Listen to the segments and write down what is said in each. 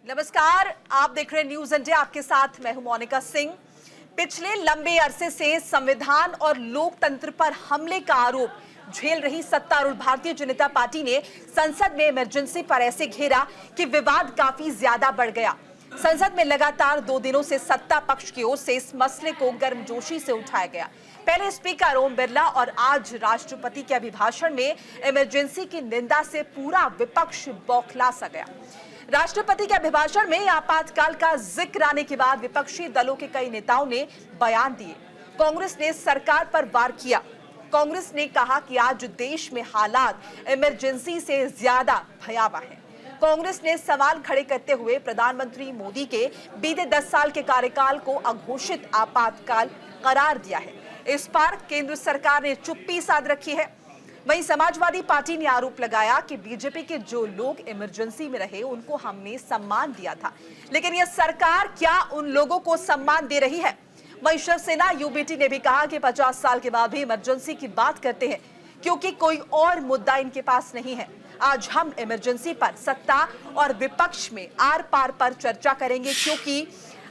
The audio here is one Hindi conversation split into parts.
नमस्कार, आप देख रहे हैं न्यूज इंडिया। आपके साथ मैं हूं मोनिका सिंह। पिछले लंबे अरसे से संविधान और लोकतंत्र पर हमले का आरोप झेल रही सत्तारूढ़ भारतीय जनता पार्टी ने संसद में इमरजेंसी पर ऐसे घेरा कि विवाद काफी ज्यादा बढ़ गया। संसद में लगातार 2 दिनों से सत्ता पक्ष की ओर से इस मसले को गर्मजोशी से उठाया गया। पहले स्पीकर ओम बिरला और आज राष्ट्रपति के अभिभाषण में इमरजेंसी की निंदा से पूरा विपक्ष बौखला सा गया। राष्ट्रपति के अभिभाषण में आपातकाल का जिक्र आने के बाद विपक्षी दलों के कई नेताओं ने बयान दिए। कांग्रेस ने सरकार पर वार किया। कांग्रेस ने कहा कि आज देश में हालात इमरजेंसी से ज्यादा भयावह हैं। कांग्रेस ने सवाल खड़े करते हुए प्रधानमंत्री मोदी के बीते 10 साल के कार्यकाल को अघोषित आपातकाल करार दिया है। इस पर केंद्र सरकार ने चुप्पी साध रखी है। वहीं समाजवादी पार्टी ने आरोप लगाया कि बीजेपी के जो लोग इमरजेंसी में रहे उनको हमने सम्मान दिया था, लेकिन यह सरकार क्या उन लोगों को सम्मान दे रही है। वहीं शिवसेना यूबीटी ने भी कहा कि 50 साल के बाद भी इमरजेंसी की बात करते हैं क्योंकि कोई और मुद्दा इनके पास नहीं है। आज हम इमरजेंसी पर सत्ता और विपक्ष में आर पार पर चर्चा करेंगे क्योंकि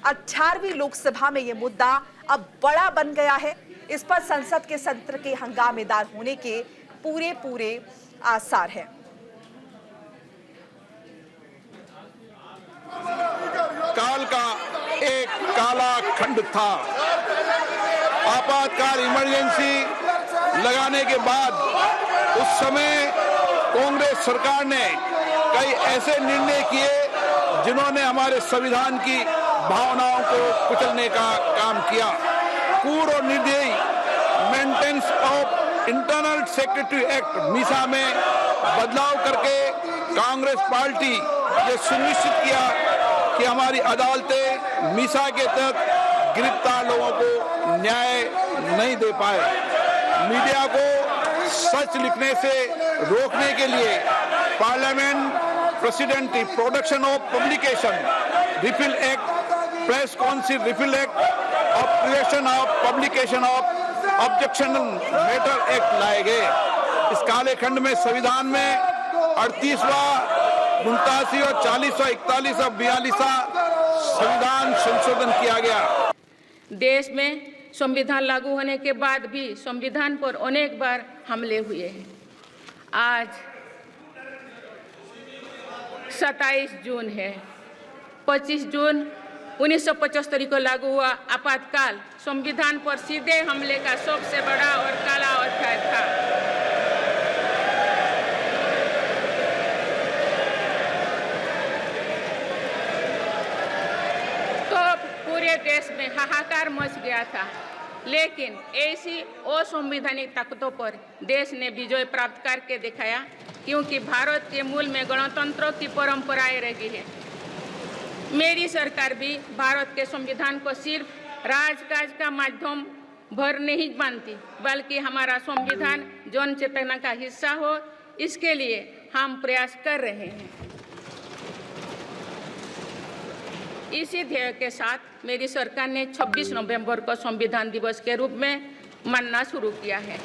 18वीं लोकसभा में यह मुद्दा अब बड़ा बन गया है। इस पर संसद के सत्र के हंगामेदार होने के पूरे आसार हैं। काल का एक काला खंड था। आपातकाल इमरजेंसी लगाने के बाद उस समय कांग्रेस सरकार ने कई ऐसे निर्णय किए जिन्होंने हमारे संविधान की भावनाओं को कुचलने का काम किया। पूर्व निर्दयी maintenance of internal secretary act Misa में बदलाव करके कांग्रेस पार्टी ये सुनिश्चित किया कि हमारी अदालतें मीसा के तहत गिरफ्तार लोगों को न्याय नहीं दे पाए। मीडिया को सच लिखने से रोकने के लिए parliament president production of publication refill act, press council refill act और creation of publication of objection matter act लाए गए। इस काले खंड में संविधान में 38वां, 89 और 40वां, 41 और 42वां संविधान संशोधन किया गया। देश में संविधान लागू होने के बाद भी संविधान पर अनेक बार हमले हुए हैं। आज 27 जून है। 25 जून 1975 को लागू हुआ आपातकाल संविधान पर सीधे हमले का सबसे बड़ा और काला अध्याय था। तो पूरे देश में हाहाकार मच गया था, लेकिन ऐसी असंवैधानिक ताकतों पर देश ने विजय प्राप्त करके दिखाया, क्योंकि भारत के मूल में गणतंत्र की परंपराएं रही है। मेरी सरकार भी भारत के संविधान को सिर्फ राजकाज का माध्यम भर नहीं मानती, बल्कि हमारा संविधान जन चेतना का हिस्सा हो, इसके लिए हम प्रयास कर रहे हैं। इसी ध्येय के साथ मेरी सरकार ने 26 नवंबर को संविधान दिवस के रूप में मानना शुरू किया है।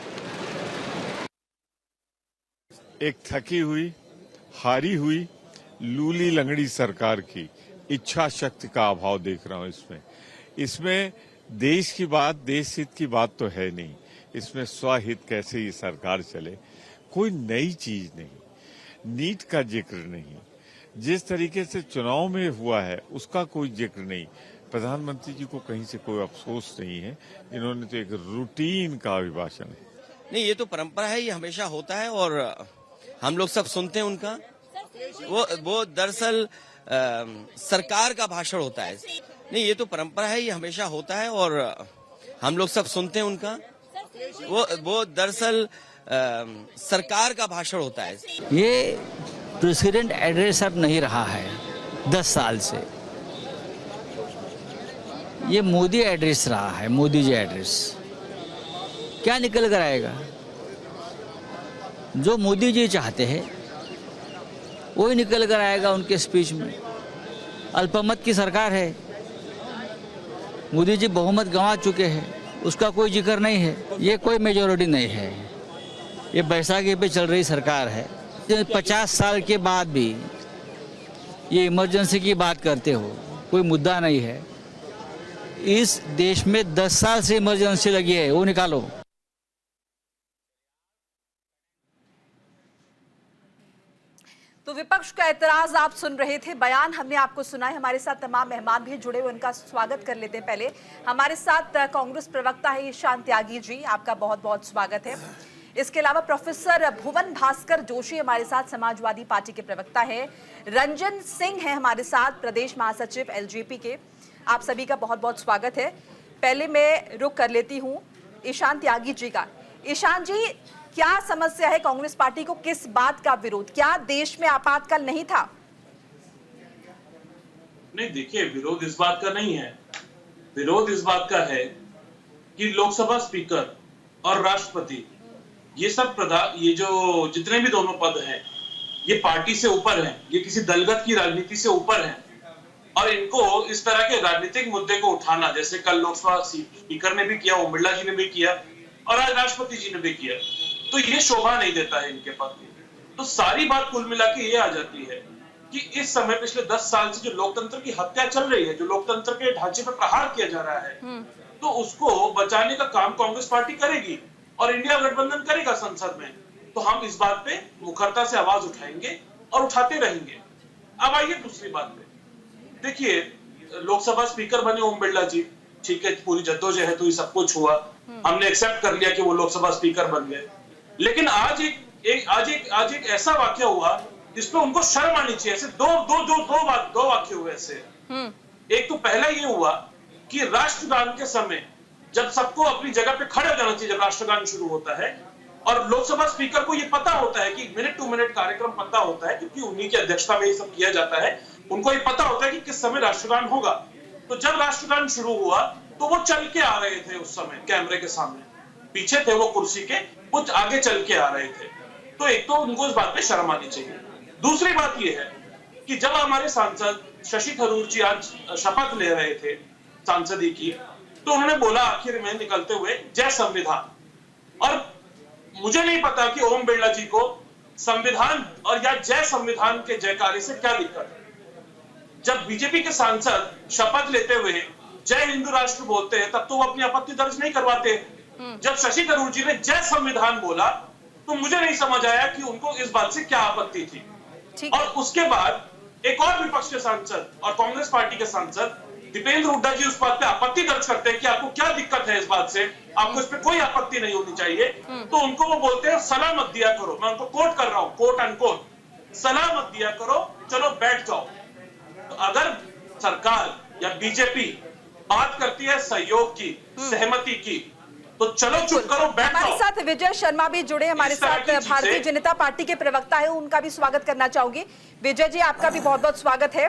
एक थकी हुई, हारी हुई, लूली लंगड़ी सरकार की इच्छा शक्ति का अभाव देख रहा हूं। इसमें देश की बात, देश हित की बात तो है नहीं। इसमें स्वहित कैसे ये सरकार चले, कोई नई चीज नहीं, नीट का जिक्र नहीं, जिस तरीके से चुनाव में हुआ है उसका कोई जिक्र नहीं। प्रधानमंत्री जी को कहीं से कोई अफसोस नहीं है। इन्होंने तो एक रूटीन का अभिभाषण है। नहीं, ये तो परंपरा है, ये हमेशा होता है और हम लोग सब सुनते हैं उनका। वो दरअसल सरकार का भाषण होता है। नहीं, ये तो परंपरा है, ये हमेशा होता है और हम लोग सब सुनते हैं उनका। वो दरअसल सरकार का भाषण होता है। ये प्रेसिडेंट एड्रेस अब नहीं रहा है 10 साल से। ये मोदी एड्रेस रहा है, मोदी जी एड्रेस। क्या निकल कर आएगा? जो मोदी जी चाहते हैं वही निकल कर आएगा उनके स्पीच में। अल्पमत की सरकार है, मोदी जी बहुमत गंवा चुके हैं, उसका कोई जिक्र नहीं है। ये कोई मेजोरिटी नहीं है, ये बैसाखी पे चल रही सरकार है। 50 साल के बाद भी ये इमरजेंसी की बात करते हो, कोई मुद्दा नहीं है। इस देश में 10 साल से इमरजेंसी लगी है, वो निकालो। तो विपक्ष का एतराज आप सुन रहे थे, बयान हमने आपको सुनाए। हमारे साथ तमाम मेहमान भी जुड़े हुए, उनका स्वागत कर लेते हैं। पहले हमारे साथ कांग्रेस प्रवक्ता है ईशान त्यागी जी, आपका बहुत बहुत स्वागत है। इसके अलावा प्रोफेसर भुवन भास्कर जोशी हमारे साथ, समाजवादी पार्टी के प्रवक्ता है। रंजन सिंह है हमारे साथ, प्रदेश महासचिव एलजेपी के। आप सभी का बहुत बहुत स्वागत है। पहले मैं रुख कर लेती हूँ ईशान त्यागी जी का। ईशान जी, क्या समस्या है कांग्रेस पार्टी को, किस बात का विरोध? क्या देश में आपातकाल नहीं था? नहीं, देखिए, विरोध इस बात का नहीं है। विरोध इस बात का है कि लोकसभा स्पीकर और राष्ट्रपति, ये सब ये जो जितने भी दोनों पद हैं, ये पार्टी से ऊपर हैं, ये किसी दलगत की राजनीति से ऊपर हैं। और इनको इस तरह के राजनीतिक मुद्दे को उठाना, जैसे कल लोकसभा स्पीकर ने भी किया, ओम बिरला जी ने भी किया और आज राष्ट्रपति जी ने भी किया, तो ये शोभा नहीं देता है इनके पद में। तो सारी बात कुल मिला के ये आ जाती है कि इस समय पिछले 10 साल से जो लोकतंत्र की हत्या चल रही है, जो लोकतंत्र के ढांचे पर प्रहार किया जा रहा है, तो उसको बचाने का काम कांग्रेस पार्टी करेगी और इंडिया गठबंधन करेगा संसद में। तो हम इस बात पे मुखरता से आवाज उठाएंगे और उठाते रहेंगे। अब आइए दूसरी बात पे। देखिए, लोकसभा स्पीकर बने ओम बिरला जी, ठीक है, पूरी जद्दोजहद हुई, सब कुछ हुआ, हमने एक्सेप्ट कर लिया कि वो लोकसभा स्पीकर बन गए। लेकिन आज एक ऐसा वाक्य हुआ जिसपे उनको शर्म आनी चाहिए। ऐसे दो वाक्य हुए ऐसे। एक तो पहला ये हुआ कि राष्ट्रगान के समय जब सबको अपनी जगह पे खड़े हो जाना चाहिए जब राष्ट्रगान शुरू होता है, और लोकसभा स्पीकर को ये पता होता है कि मिनट टू मिनट कार्यक्रम पता होता है, क्योंकि उन्हीं की अध्यक्षता में ये सब किया जाता है, उनको ये पता होता है कि किस समय राष्ट्रगान होगा। तो जब राष्ट्रगान शुरू हुआ तो वो चल के आ रहे थे, उस समय कैमरे के सामने, पीछे थे वो कुर्सी के, कुछ आगे चल के आ रहे थे। तो एक तो उनको इस बात पे शर्म आनी चाहिए। दूसरी बात ये है कि जब हमारे सांसद शशि थरूर जी आज शपथ ले रहे थे सांसदी की, तो उन्होंने बोला आखिर में निकलते हुए, जय संविधान। और मुझे नहीं पता कि ओम बिरला जी को संविधान और या जय संविधान के जयकारे से क्या दिक्कत है। जब बीजेपी के सांसद शपथ लेते हुए जय हिंदू राष्ट्र बोलते हैं, तब तो वो अपनी आपत्ति दर्ज नहीं करवाते। जब शशि थरूर जी ने जय संविधान बोला तो मुझे नहीं समझ आया कि उनको इस बात से क्या आपत्ति थी। और उसके बाद एक और विपक्ष के सांसद और कांग्रेस पार्टी के सांसद दीपेंद्र हुड्डा जी उस बात पे आपत्ति दर्ज करते हैं कि आपको क्या दिक्कत है इस बात से, आपको इस पे कोई आपत्ति नहीं होनी चाहिए। तो उनको वो बोलते हैं सलाह मत दिया करो। मैं उनको कोट कर रहा हूं, कोट अनकोट, सलाह मत दिया करो, चलो बैठ जाओ। तो अगर सरकार या बीजेपी बात करती है सहयोग की, सहमति की, तो चलो चुप करो, बैठ जाओ। हमारे साथ विजय शर्मा भी जुड़े हमारे साथ, भारतीय जनता पार्टी के प्रवक्ता है, उनका भी स्वागत करना चाहूंगी। विजय जी, आपका भी बहुत बहुत स्वागत है।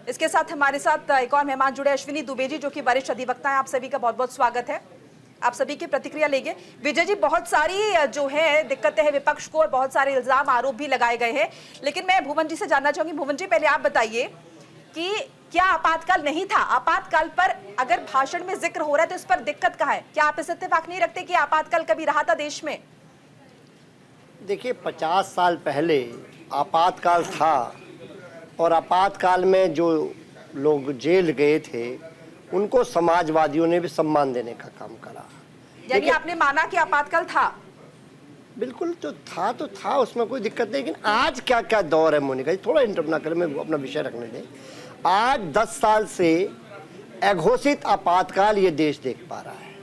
इसके साथ हमारे साथ एक और मेहमान जुड़े, अश्विनी दुबे जी, जो कि वरिष्ठ अधिवक्ता है। आप सभी का बहुत बहुत स्वागत है। आप सभी की प्रतिक्रिया लेंगे। विजय जी, बहुत सारी जो है दिक्कतें हैं विपक्ष को और बहुत सारे इल्जाम आरोप भी लगाए गए हैं, लेकिन मैं भुवन जी से जानना चाहूंगी। भुवन जी, पहले आप बताइए कि क्या आपातकाल नहीं था? आपातकाल पर अगर भाषण में जिक्र हो रहा है तो इस पर दिक्कत कहाँ है? क्या आप इस इत्तेफाक नहीं रखते कि आपातकाल कभी रहा था देश में? देखिए, 50 साल पहले आपातकाल था और आपातकाल में जो लोग जेल गए थे उनको समाजवादियों ने भी सम्मान देने का काम करा। यानी आपने माना कि आपातकाल था? बिल्कुल, तो था, उसमें कोई दिक्कत नहीं। लेकिन आज क्या क्या दौर है मोनिका जी, थोड़ा इंटरप्ट ना करें, मैं अपना विषय रखने दें। आज 10 साल से अघोषित आपातकाल ये देश देख पा रहा है,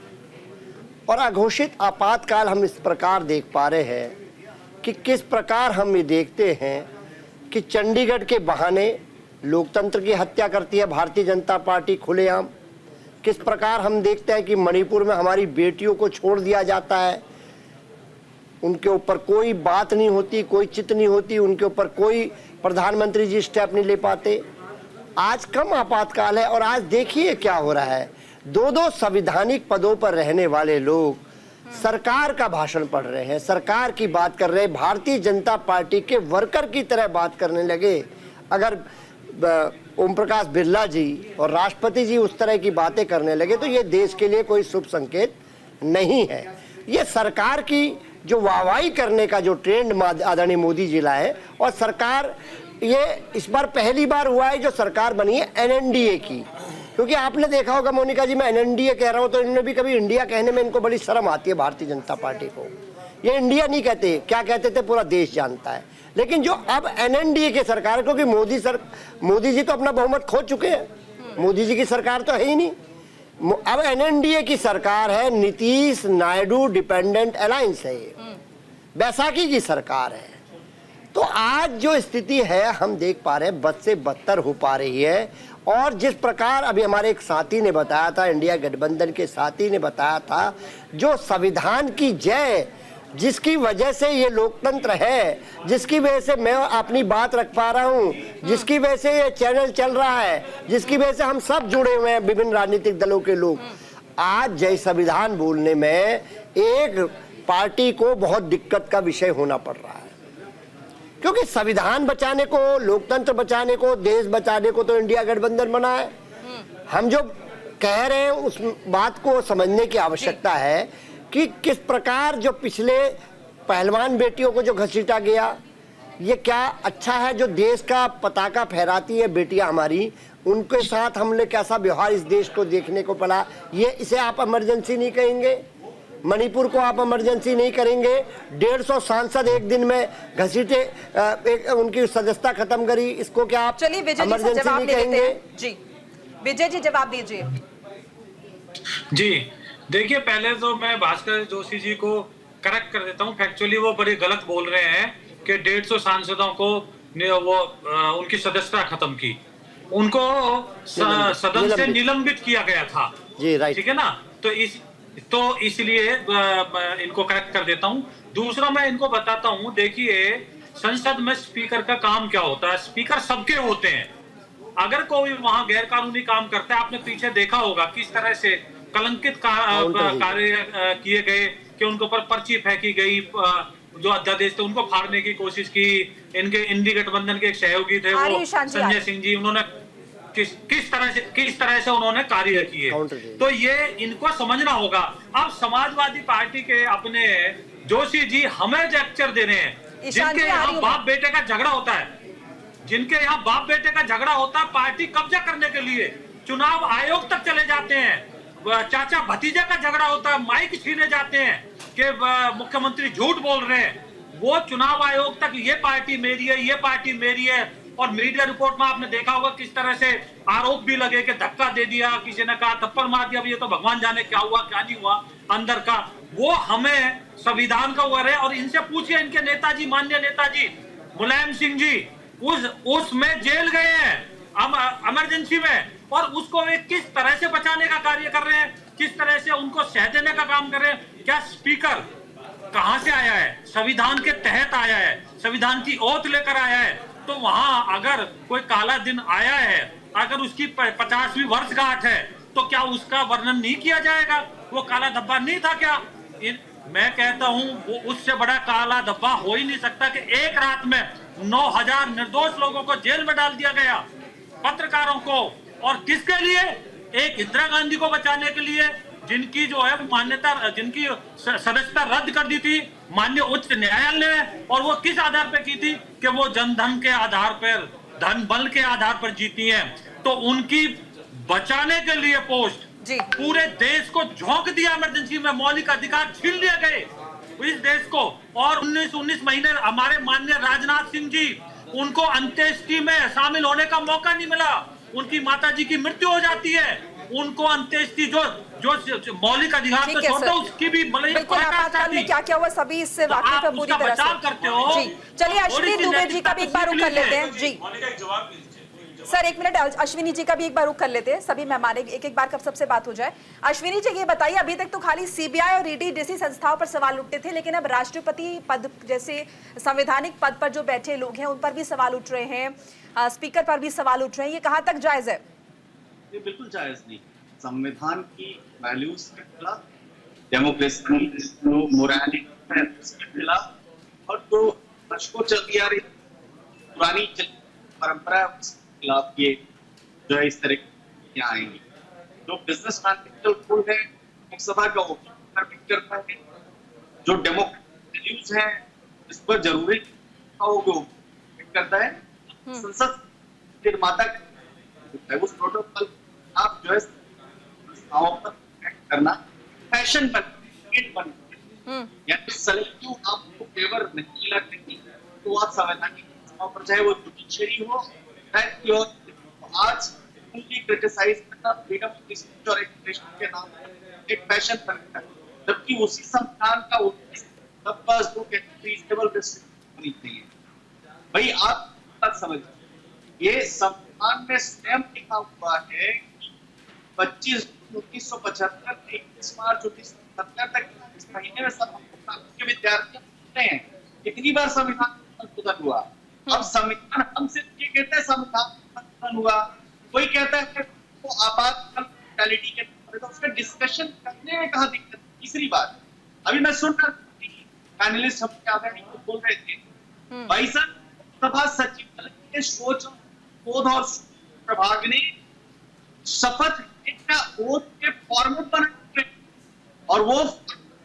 और अघोषित आपातकाल हम इस प्रकार देख पा रहे हैं कि किस प्रकार हम ये देखते हैं कि चंडीगढ़ के बहाने लोकतंत्र की हत्या करती है भारतीय जनता पार्टी खुलेआम। किस प्रकार हम देखते हैं कि मणिपुर में हमारी बेटियों को छोड़ दिया जाता है, उनके ऊपर कोई बात नहीं होती, कोई चित नहीं होती, उनके ऊपर कोई प्रधानमंत्री जी स्टेप नहीं ले पाते। आज कम आपातकाल है और आज देखिए क्या हो रहा है। 2-2 संवैधानिक पदों पर रहने वाले लोग सरकार का भाषण पढ़ रहे हैं, सरकार की बात कर रहे हैं, भारतीय जनता पार्टी के वर्कर की तरह बात करने लगे। अगर ओम प्रकाश बिरला जी और राष्ट्रपति जी उस तरह की बातें करने लगे तो ये देश के लिए कोई शुभ संकेत नहीं है। ये सरकार की जो वाहवाही करने का जो ट्रेंड आदरणीय मोदी जी लाए, और सरकार ये इस बार पहली बार हुआ है जो सरकार बनी है एनएनडीए की, क्योंकि आपने देखा होगा मोनिका जी, मैं एनएनडीए कह रहा हूँ तो इन्होंने भी कभी इंडिया कहने में इनको बड़ी शर्म आती है भारतीय जनता पार्टी को। ये इंडिया नहीं कहते, क्या कहते थे पूरा देश जानता है। लेकिन जो अब एनएनडीए की सरकार, क्योंकि मोदी जी तो अपना बहुमत खो चुके हैं, मोदी जी की सरकार तो है ही नहीं, अब एनएनडीए की सरकार है, नीतीश नायडू डिपेंडेंट अलायंस है, ये बैसाखी की सरकार है। तो आज जो स्थिति है हम देख पा रहे हैं बद से बदतर हो पा रही है। और जिस प्रकार अभी हमारे एक साथी ने बताया था, इंडिया गठबंधन के साथी ने बताया था, जो संविधान की जय जिसकी वजह से ये लोकतंत्र है, जिसकी वजह से मैं अपनी बात रख पा रहा हूँ, जिसकी वजह से ये चैनल चल रहा है, जिसकी वजह से हम सब जुड़े हुए हैं विभिन्न राजनीतिक दलों के लोग, आज जय संविधान बोलने में एक पार्टी को बहुत दिक्कत का विषय होना पड़ रहा है। क्योंकि संविधान बचाने को, लोकतंत्र बचाने को, देश बचाने को तो इंडिया गठबंधन बना है। हम जो कह रहे हैं उस बात को समझने की आवश्यकता है कि किस प्रकार जो पिछले पहलवान बेटियों को जो घसीटा गया, ये क्या अच्छा है जो देश का पताका फहराती है बेटियां हमारी, उनके साथ हमने कैसा व्यवहार इस देश को देखने को पड़ा। ये इसे आप इमरजेंसी नहीं कहेंगे, मणिपुर को आप इमरजेंसी नहीं करेंगे, 150 सांसद एक दिन में घसीटे, उनकी सदस्यता खत्म करी, इसको क्या आप इमरजेंसी नहीं कहेंगे? जी विजय जी जवाब दीजिए। जी देखिए, पहले तो मैं भास्कर जोशी जी को करेक्ट कर देता हूँ, फैक्चुअली वो बड़ी गलत बोल रहे हैं कि 150 सांसदों को वो उनकी सदस्यता खत्म की, उनको सदन से निलंबित किया गया था। जी राइट, ठीक है ना, तो इसलिए इनको करेक्ट कर देता हूँ। दूसरा मैं इनको बताता हूँ, देखिए संसद में स्पीकर का काम क्या होता है, स्पीकर सबके होते हैं। अगर कोई वहां गैर कानूनी काम करता है, आपने पीछे देखा होगा किस तरह से कलंकित कार्य किए गए कि उनके ऊपर पर्ची फेंकी गई, जो अध्यादेश थे उनको फाड़ने की कोशिश की। इनके इंडी गठबंधन के एक सहयोगी थे वो संजय सिंह जी, उन्होंने किस तरह से उन्होंने कार्य किए, तो ये इनको समझना होगा। अब समाजवादी पार्टी के अपने जोशी जी हमें लेक्चर दे रहे हैं, जिनके यहाँ बाप बेटे का झगड़ा होता है, जिनके यहाँ बाप बेटे का झगड़ा होता है, पार्टी कब्जा करने के लिए चुनाव आयोग तक चले जाते हैं, चाचा भतीजा का झगड़ा होता है, माइक छीने जाते हैं कि मुख्यमंत्री झूठ बोल रहे हैं, वो चुनाव आयोग तक ये पार्टी मेरी है, ये पार्टी मेरी है। और मीडिया रिपोर्ट में आपने देखा होगा किस तरह से आरोप भी लगे कि धक्का दे दिया, किसी ने कहा थप्पड़ मार दिया, ये तो भगवान जाने क्या हुआ क्या नहीं हुआ अंदर का। वो हमें संविधान का हुआ है। और इनसे पूछिए, इनके नेताजी, माननीय नेताजी मुलायम सिंह जी उसमें जेल गए हैं इमरजेंसी में, और उसको वे किस तरह से बचाने का कार्य कर रहे हैं, किस तरह से उनको सह देने का काम कर रहे हैं। क्या स्पीकर कहां से आया है? संविधान के तहत आया है, संविधान की ओथ लेकर आया है। तो वहां अगर कोई काला दिन आया है, अगर उसकी 50वीं वर्षगांठ है, तो क्या उसका वर्णन नहीं किया जाएगा? वो काला धब्बा नहीं था क्या? मैं कहता हूं वो उससे बड़ा काला धब्बा हो ही नहीं सकता कि एक रात में 9000 निर्दोष लोगों को जेल में डाल दिया गया, पत्रकारों को। और किसके लिए? एक इंदिरा गांधी को बचाने के लिए, जिनकी जो है मान्यता, जिनकी सदस्यता रद्द कर दी थी माननीय उच्च न्यायालय ने। और वो किस आधार पर की थी? कि वो जनधन के आधार पर, धन बल के आधार पर जीती हैं। तो उनकी बचाने के लिए पोस्ट पूरे देश को झोंक दिया इमरजेंसी में, मौलिक अधिकार छीन लिए गए इस देश को। और 19 महीने हमारे माननीय राजनाथ सिंह जी, उनको अंत्येष्टि में शामिल होने का मौका नहीं मिला। उनकी माताजी की मृत्यु हो जाती है, उनको अंत्येष्टि जो मौलिक अधिकार तो छोड़ो, उसकी भी आपातकाल में क्या क्या हुआ सभी इससे वाकिफ है पूरी तरह से करते हो। जी चलिए, अश्विनी दुबे जी का भी एक बार रुख कर लेते हैं। जी सर एक मिनट, अश्विनी जी का भी एक बार रुख कर लेते हैं, सभी मेहमान एक बार कब सबसे बात हो जाए। अश्विनी जी ये बताइए, अभी तक तो खाली सीबीआई और ईडी जैसी संस्थाओं पर सवाल उठते थे, लेकिन अब राष्ट्रपति पद जैसे संवैधानिक पद पर जो बैठे लोग हैं उन पर भी सवाल उठ रहे हैं, स्पीकर पर भी सवाल उठ रहे हैं, ये कहाँ तक जायज है? ये बिल्कुल जायज नहीं। संविधान की वैल्यूज के खिलाफ, डेमोक्रेसी, मोरालिटी के खिलाफ, और जो दशकों चलती आ रही पुरानी परंपरा खिलाफ ये जो है इस तरह की आएंगी। जो बिजनेस मैन रूल है लोकसभा का करता है, जो डेमोक्रेटिक वैल्यूज है इस पर जरूरी करता है, संसद निर्माता उस प्रोटोकॉल आप जो है संस्थाओं पर एक्ट करना फैशन बन यानी सेलेक्टिव आपको फेवर नहीं मिला कहीं तो आप संवैधानिक संस्थाओं पर चाहे वो जुडिशरी हो चाहे और आज क्रिटिसाइज करना फ्रीडम ऑफ स्पीच और एक्सप्रेशन के नाम पर एक फैशन बन गया जबकि उसी संविधान का उद्देश्य सबका रीजनेबल रिस्ट्रिक्शन होनी चाहिए। भाई आप बात समझिए ये संविधान में स्वयं लिखा हुआ है कि 25 1975 21 मार्च 1970 तक इस महीने में सब के विद्यार्थी होते हैं। कितनी बार संविधान संशोधन हुआ? अब संविधान हम सिर्फ ये कहते हैं संविधान संशोधन हुआ, कोई कहता है तो आपातकाल टैलिटी के तो उसका डिस्कशन करने में कहाँ दिक्कत। तीसरी बात अभी मैं सुन रहा पैनलिस्ट हम आदरणीय बोल रहे थे भाई साहब सभा सचिवालय के शोध और प्रभाग ने शपथ का ओथ के फॉर्मेट बनाए और वो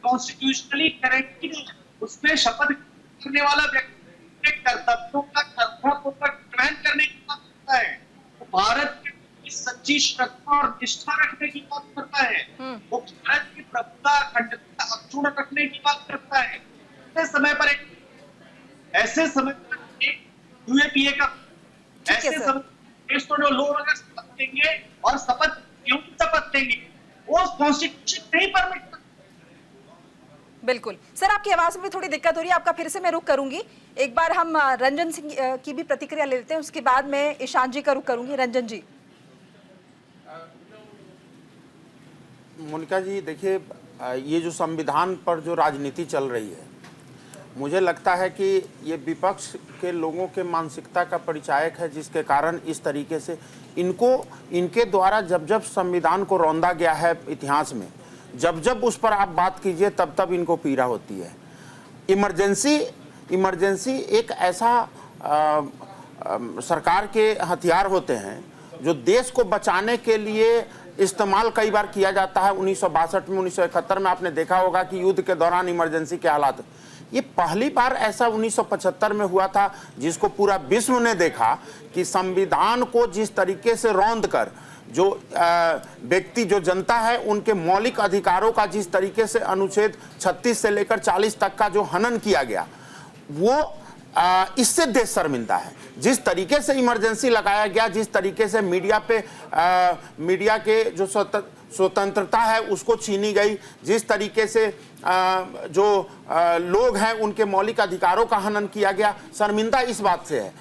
कॉन्स्टिट्यूशनली करेक्टेड उसमें शपथ करने वाला व्यक्ति के कर्तव्यों का कर्तव्य करने की बात करता है। वो भारत के सच्ची श्रद्धा और निष्ठा रखने की बात करता है। वो भारत की प्रभुता अखंडता अक्षुण्ण रखने की बात करता है। ऐसे समय पर एक यूएपीए का ऐसे समय तो जो लोग अगर शपथ देंगे और शपथ क्यों शपथ देंगे वो कॉन्स्टिट्यूशन नहीं परमिट करता। बिल्कुल सर, आपकी आवाज में थोड़ी दिक्कत हो रही है, आपका फिर से मैं रुख करूंगी। एक बार हम रंजन सिंह की भी प्रतिक्रिया ले लेते हैं, उसके बाद मैं ईशान जी का रुख करूंगी। रंजन जी। मोनिका जी देखिए, ये जो संविधान पर जो राजनीति चल रही है मुझे लगता है कि ये विपक्ष के लोगों के मानसिकता का परिचायक है, जिसके कारण इस तरीके से इनके द्वारा जब जब संविधान को रौंदा गया है इतिहास में, जब जब उस पर आप बात कीजिए तब तब इनको पीड़ा होती है। इमरजेंसी एक ऐसा सरकार के हथियार होते हैं जो देश को बचाने के लिए इस्तेमाल कई बार किया जाता है। 1962 में 1971 में आपने देखा होगा कि युद्ध के दौरान इमरजेंसी के हालात, ये पहली बार ऐसा 1975 में हुआ था जिसको पूरा विश्व ने देखा कि संविधान को जिस तरीके से रौंद कर जो व्यक्ति जो जनता है उनके मौलिक अधिकारों का जिस तरीके से अनुच्छेद 36 से लेकर 40 तक का जो हनन किया गया, वो इससे देश शर्मिंदा है। जिस तरीके से इमरजेंसी लगाया गया, जिस तरीके से मीडिया के जो स्वतंत्रता है उसको छीनी गई, जिस तरीके से जो लोग हैं उनके मौलिक अधिकारों का हनन किया गया, शर्मिंदा इस बात से है।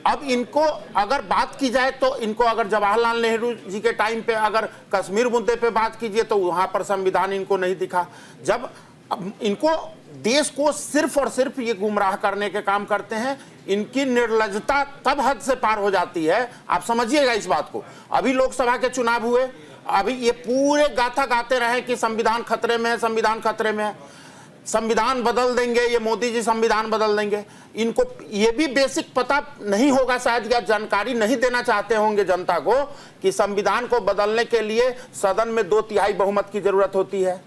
अब इनको अगर बात की जाए तो इनको अगर जवाहरलाल नेहरू जी के टाइम पे अगर कश्मीर मुद्दे पे बात कीजिए तो वहाँ पर संविधान इनको नहीं दिखा। जब इनको देश को सिर्फ और सिर्फ ये गुमराह करने के काम करते हैं, इनकी निर्लज्जता तब हद से पार हो जाती है। आप समझिएगा इस बात को। अभी लोकसभा के चुनाव हुए, अभी ये पूरे गाथा गाते रहे कि संविधान खतरे में है, संविधान खतरे में है, संविधान बदल देंगे, ये मोदी जी संविधान बदल देंगे। इनको ये भी बेसिक पता नहीं होगा शायद, या जानकारी नहीं देना चाहते होंगे जनता को कि संविधान को बदलने के लिए सदन में 2/3 बहुमत की जरूरत होती है।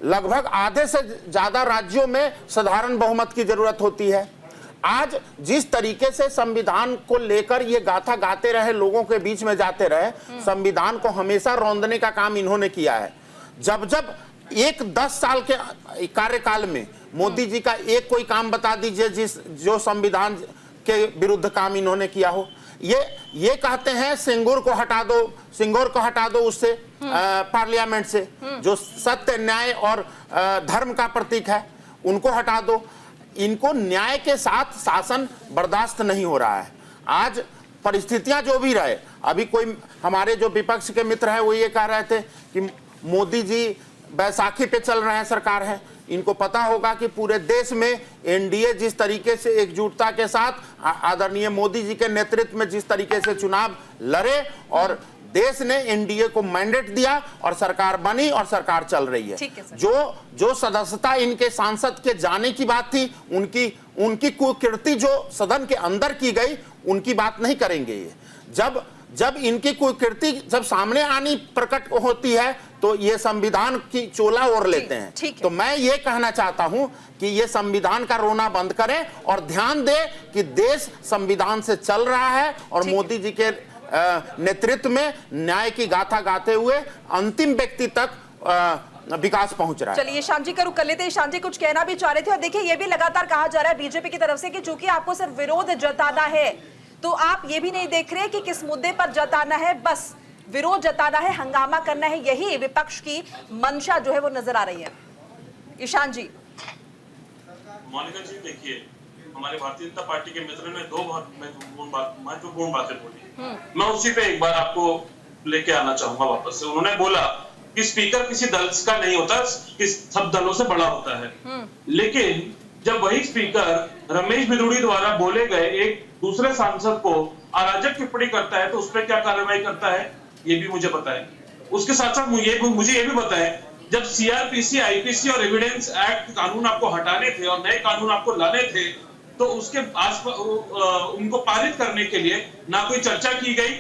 लगभग आधे से ज्यादा राज्यों में साधारण बहुमत की जरूरत होती है। आज जिस तरीके से संविधान को लेकर ये गाथा गाते रहे, लोगों के बीच में जाते रहे, संविधान को हमेशा रौंदने का काम इन्होंने किया है। जब जब एक 10 साल के कार्यकाल में मोदी जी का एक कोई काम बता दीजिए जो संविधान के विरुद्ध काम इन्होंने किया हो। ये कहते हैं सिंगूर को हटा दो उससे, पार्लियामेंट से, जो सत्य न्याय और धर्म का प्रतीक है, उनको हटा दो। इनको न्याय के साथ शासन बर्दाश्त नहीं हो रहा है। आज परिस्थितियां जो भी रहे, अभी कोई हमारे जो विपक्ष के मित्र हैं वो ये कह रहे थे कि मोदी जी बैसाखी पे चल रहे हैं, सरकार है। इनको पता होगा कि पूरे देश में एनडीए जिस तरीके से एकजुटता के साथ आदरणीय मोदी जी के नेतृत्व में जिस तरीके से चुनाव लड़े और देश ने एनडीए को मैंडेट दिया और सरकार बनी और सरकार चल रही है। जो सदस्यता इनके सांसद के जाने की बात थी, उनकी कुकीर्ति जो सदन के अंदर की गई, उनकी बात नहीं करेंगे ये। जब इनकी कुकीर्ति जब सामने आनी प्रकट होती है तो ये संविधान की चोला ओढ़ लेते हैं। ठीक है। तो मैं ये कहना चाहता हूं कि ये संविधान का रोना बंद करें और ध्यान दें कि देश संविधान से चल रहा है और मोदी जी के नेतृत्व में न्याय की गाथा गाते हुए अंतिम व्यक्ति तक विकास पहुंच रहा है। चलिए ईशान जी का रुख कर लेते हैं। ईशान जी कुछ कहना भी चाह रहे थे, और देखिए ये भी लगातार कहा जा रहा है बीजेपी की तरफ से कि चूंकि आपको सिर्फ विरोध जताना है तो आप ये भी नहीं देख रहे कि किस मुद्दे पर जताना है, बस विरोध जताना है, हंगामा करना है, यही विपक्ष की मंशा जो है वो नजर आ रही है। ईशान जी। मोनिका जी देखिए, हमारे भारतीय जनता पार्टी के मित्र ने दो बहुत महत्वपूर्ण बातें बोली, मैं उसी पे एक बार आपको लेके आना चाहूंगा वापस से। उन्होंने बोला कि स्पीकर किसी दल का नहीं होता, सब दलों से बड़ा होता है। लेकिन जब वही स्पीकर रमेश बिदुड़ी द्वारा बोले गए एक दूसरे सांसद को अराजक टिप्पणी करता है तो उस पर क्या कार्रवाई करता है ये भी मुझे पता है। उसके साथ साथ मुझे ये भी बताएं, जब सीआरपीसी, आईपीसी और एविडेंस एक्ट कानून आपको हटाने थे और नए कानून आपको लाने थे तो उसके उनको पारित करने के लिए ना कोई चर्चा की गई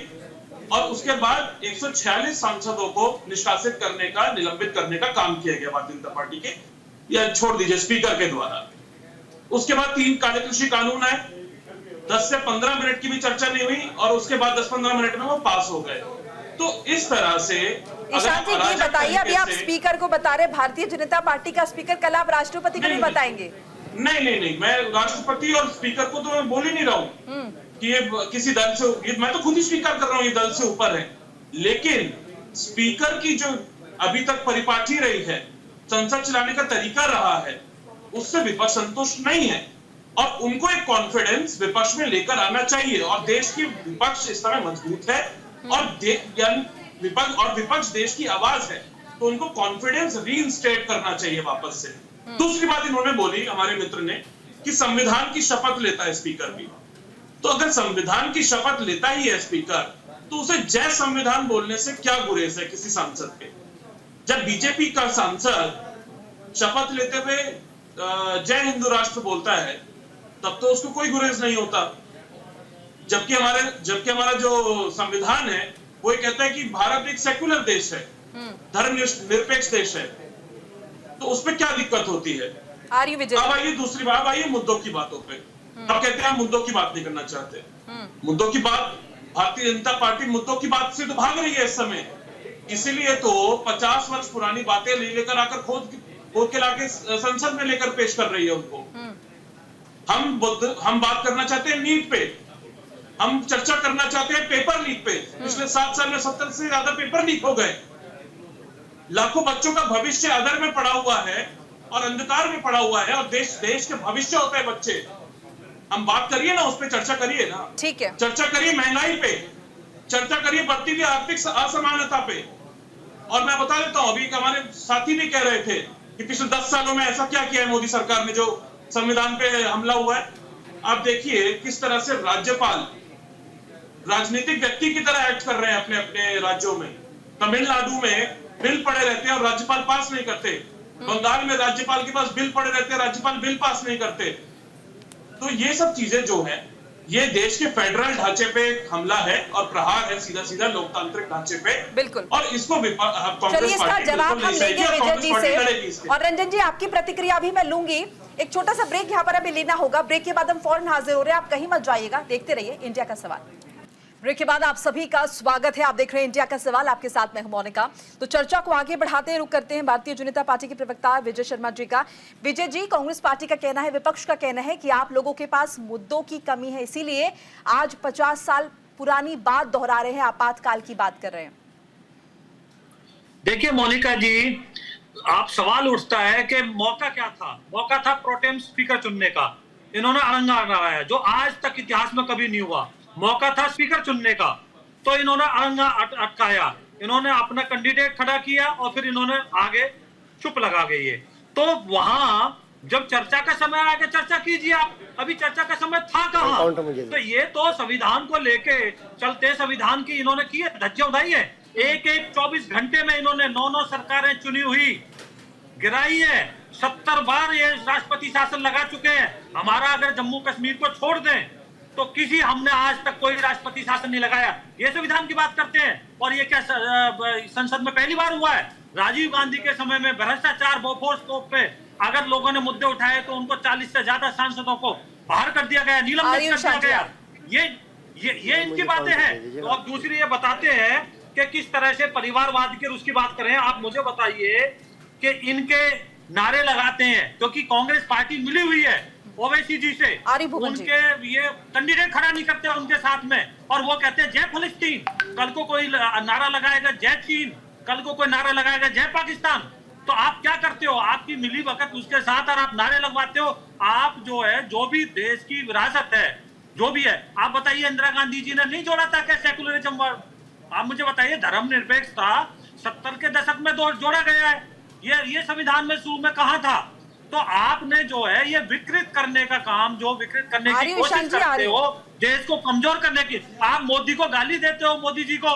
और उसके बाद 146 सांसदों को निष्कासित करने का, निलंबित करने का काम किया गया भारतीय जनता पार्टी के, या छोड़ दीजिए स्पीकर के द्वारा। उसके बाद 3 काले कृषि कानून आए, 10 से 15 मिनट की भी चर्चा नहीं हुई और उसके बाद 10-15 मिनट में वो पास हो गए। तो इस तरह से ईशान जी ये बताइए, अभी आप स्पीकर को बता रहे भारतीय जनता पार्टी का स्पीकर, कल आप राष्ट्रपति को भी बताएंगे? नहीं, मैं राष्ट्रपति और स्पीकर को तो मैं बोल ही नहीं रहा हूँ कि ये किसी दल से, मैं तो खुद ही स्वीकार कर रहा हूँ ये दल से ऊपर है। लेकिन स्पीकर की जो अभी तक परिपाटी रही है, संसद चलाने का तरीका रहा है, उससे विपक्ष संतुष्ट नहीं है और उनको एक कॉन्फिडेंस विपक्ष में लेकर आना चाहिए। और देश की विपक्ष इस समय मजबूत है और विपक्ष देश की आवाज है, तो उनको कॉन्फिडेंस रीइंस्टेट करना चाहिए वापस से। दूसरी बात इन्होंने बोली, हमारे मित्र ने, कि संविधान की शपथ लेता है स्पीकर भी। तो अगर संविधान की शपथ लेता ही है स्पीकर तो उसे जय संविधान बोलने से क्या गुरेज है किसी सांसद के? जब बीजेपी का सांसद शपथ लेते हुए जय हिंदू राष्ट्र बोलता है तब तो उसको कोई गुरेज नहीं होता, जबकि हमारा जो संविधान है वो ये कहता है कि भारत एक सेक्युलर देश है, धर्मनिरपेक्ष देश है, तो उसमें क्या दिक्कत होती है? अब आइए दूसरी बात, अब आइए मुद्दों की बातों पे। अब कहते हैं मुद्दों की बात नहीं करना चाहते। मुद्दों की बात, भारतीय जनता पार्टी मुद्दों की बात से तो भाग रही है इस समय, इसीलिए तो 50 वर्ष पुरानी बातें लेकर आकर खोद के लाके संसद में लेकर पेश कर रही है उनको। हम बात करना चाहते हैं नीट पे, हम चर्चा करना चाहते हैं पेपर लीक पे। पिछले 7 साल में 70 से ज्यादा पेपर लीक हो गए, लाखों बच्चों का भविष्य अधर में पड़ा हुआ है और अंधकार में पड़ा हुआ है और देश के भविष्य होते हैं बच्चे। हम बात करिए ना, उस पर चर्चा करिए ना, ठीक है, चर्चा करिए महंगाई पे, चर्चा करिए बढ़ती हुई आर्थिक असमानता पे। और मैं बता देता हूं, अभी हमारे साथी भी कह रहे थे कि पिछले 10 सालों में ऐसा क्या किया है मोदी सरकार ने जो संविधान पे हमला हुआ है। आप देखिए किस तरह से राज्यपाल राजनीतिक व्यक्ति की तरह एक्ट कर रहे हैं अपने अपने राज्यों में। तमिलनाडु में बिल पड़े रहते हैं और राज्यपाल पास नहीं करते, बंगाल में राज्यपाल के पास बिल पड़े रहते हैं, राज्यपाल बिल पास नहीं करते। तो ये सब चीजें जो है ये देश के फेडरल ढांचे पे हमला है और प्रहार है सीधा सीधा लोकतांत्रिक ढांचे पे। बिल्कुल, और इसको चलिए इसका जवाब हम लेंगे विजय जी से। और रंजन जी आपकी प्रतिक्रिया भी मैं लूंगी। एक छोटा सा ब्रेक यहाँ पर अभी लेना होगा, ब्रेक के बाद हम फौरन हाजिर हो रहे हैं, आप कहीं मत जाइएगा, देखते रहिए इंडिया का सवाल। ब्रेक के बाद आप सभी का स्वागत है, आप देख रहे हैं इंडिया का सवाल, आपके साथ मैं हूं मोनिका। तो चर्चा को आगे बढ़ाते हैं, रुक करते हैं भारतीय जनता पार्टी के प्रवक्ता विजय शर्मा जी का। विजय जी, कांग्रेस पार्टी का कहना है, विपक्ष का कहना है कि आप लोगों के पास मुद्दों की कमी है, इसीलिए आज 50 साल पुरानी बात दोहरा रहे हैं, आपातकाल की बात कर रहे हैं। देखिए मोनिका जी, आप सवाल उठता है कि मौका क्या था? मौका था प्रोटेम स्पीकर चुनने का, इन्होंने अरंगा लगाया जो आज तक इतिहास में कभी नहीं हुआ। मौका था स्पीकर चुनने का, तो इन्होंने अरंगा अटकाया, इन्होंने अपना कैंडिडेट खड़ा किया और फिर इन्होंने आगे चुप लगा गई है। तो वहां जब चर्चा का समय आ गया, चर्चा कीजिए आप, अभी चर्चा का समय था कहाँ? तो ये तो संविधान को लेके चलते संविधान की इन्होंने की है, धज्जियां उड़ाई है। एक 24 घंटे में इन्होंने 9 सरकारें चुनी हुई गिराई है, 70 बार ये राष्ट्रपति शासन लगा चुके हैं। हमारा अगर जम्मू कश्मीर को छोड़ दें तो किसी हमने आज तक कोई राष्ट्रपति शासन नहीं लगाया। ये संविधान की बात करते हैं और ये क्या संसद में पहली बार हुआ है? राजीव गांधी के समय में भ्रष्टाचार बोफोर्स तोप पे अगर लोगों ने मुद्दे उठाए तो उनको 40 से ज्यादा सांसदों को बाहर कर दिया गया, निलंबित कर दिया गया। ये इनकी बातें हैं। तो अब दूसरी ये बताते हैं कि किस तरह से परिवारवाद की उसकी बात करें। आप मुझे बताइए कि इनके नारे लगाते हैं क्योंकि कांग्रेस पार्टी मिली हुई है ओवैसी जी से, उनके ये कैंडिडेट खड़ा नहीं करते उनके साथ में, और वो कहते हैं जय फिलिस्तीन, कल को कोई नारा लगाएगा जय चीन, कल को कोई नारा लगाएगा जय पाकिस्तान। तो आप क्या करते हो? आपकी मिली वक्त उसके साथ और आप नारे लगवाते हो। आप जो है, जो भी देश की विरासत है, जो भी है, आप बताइए इंदिरा गांधी जी ने नहीं जोड़ा था क्या सेकुलरिज्म वर्ड? आप मुझे बताइए, धर्मनिरपेक्षता 70 के दशक में जोड़ा गया है, ये संविधान में शुरू में कहा था। तो आपने जो है ये विकृत करने का काम, जो विकृत करने की कोशिश करते हो, देश को कमजोर करने की, आप मोदी को गाली देते हो, मोदी जी को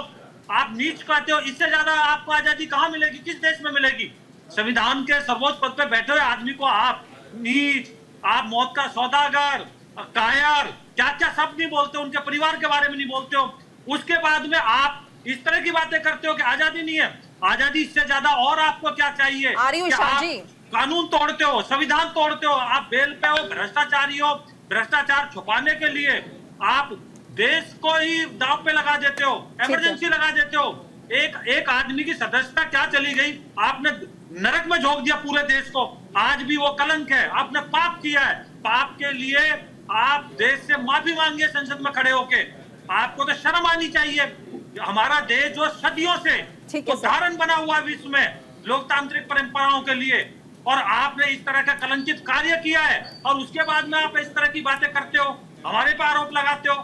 आप नीच कहते हो। इससे ज्यादा आपको आजादी कहाँ मिलेगी, किस देश में मिलेगी? संविधान के सर्वोच्च पद पे बैठे हुए आदमी को आप नीच, आप मौत का सौदागर, कायर, क्या क्या सब नहीं बोलते, उनके परिवार के बारे में नहीं बोलते हो। उसके बाद में आप इस तरह की बातें करते हो कि आजादी नहीं है। आजादी इससे ज्यादा और आपको क्या चाहिए? कानून तोड़ते हो, संविधान तोड़ते हो, आप बेल पे हो, भ्रष्टाचारी हो। भ्रष्टाचार छुपाने के लिए आप देश को ही दांव पे लगा देते हो, इमरजेंसी लगा देते हो। एक आदमी की सदस्यता क्या चली गई, आपने नरक में झोंक दिया पूरे देश को। आज भी वो कलंक है, आपने पाप किया है। पाप के लिए आप देश से माफी मांगिए संसद में खड़े होके। आपको तो शर्म आनी चाहिए। हमारा देश जो सदियों से उदाहरण बना हुआ विश्व में लोकतांत्रिक परंपराओं के लिए, और आपने इस तरह का कलंकित कार्य किया है, और उसके बाद में आप इस तरह की बातें करते हो, हमारे पे आरोप लगाते हो।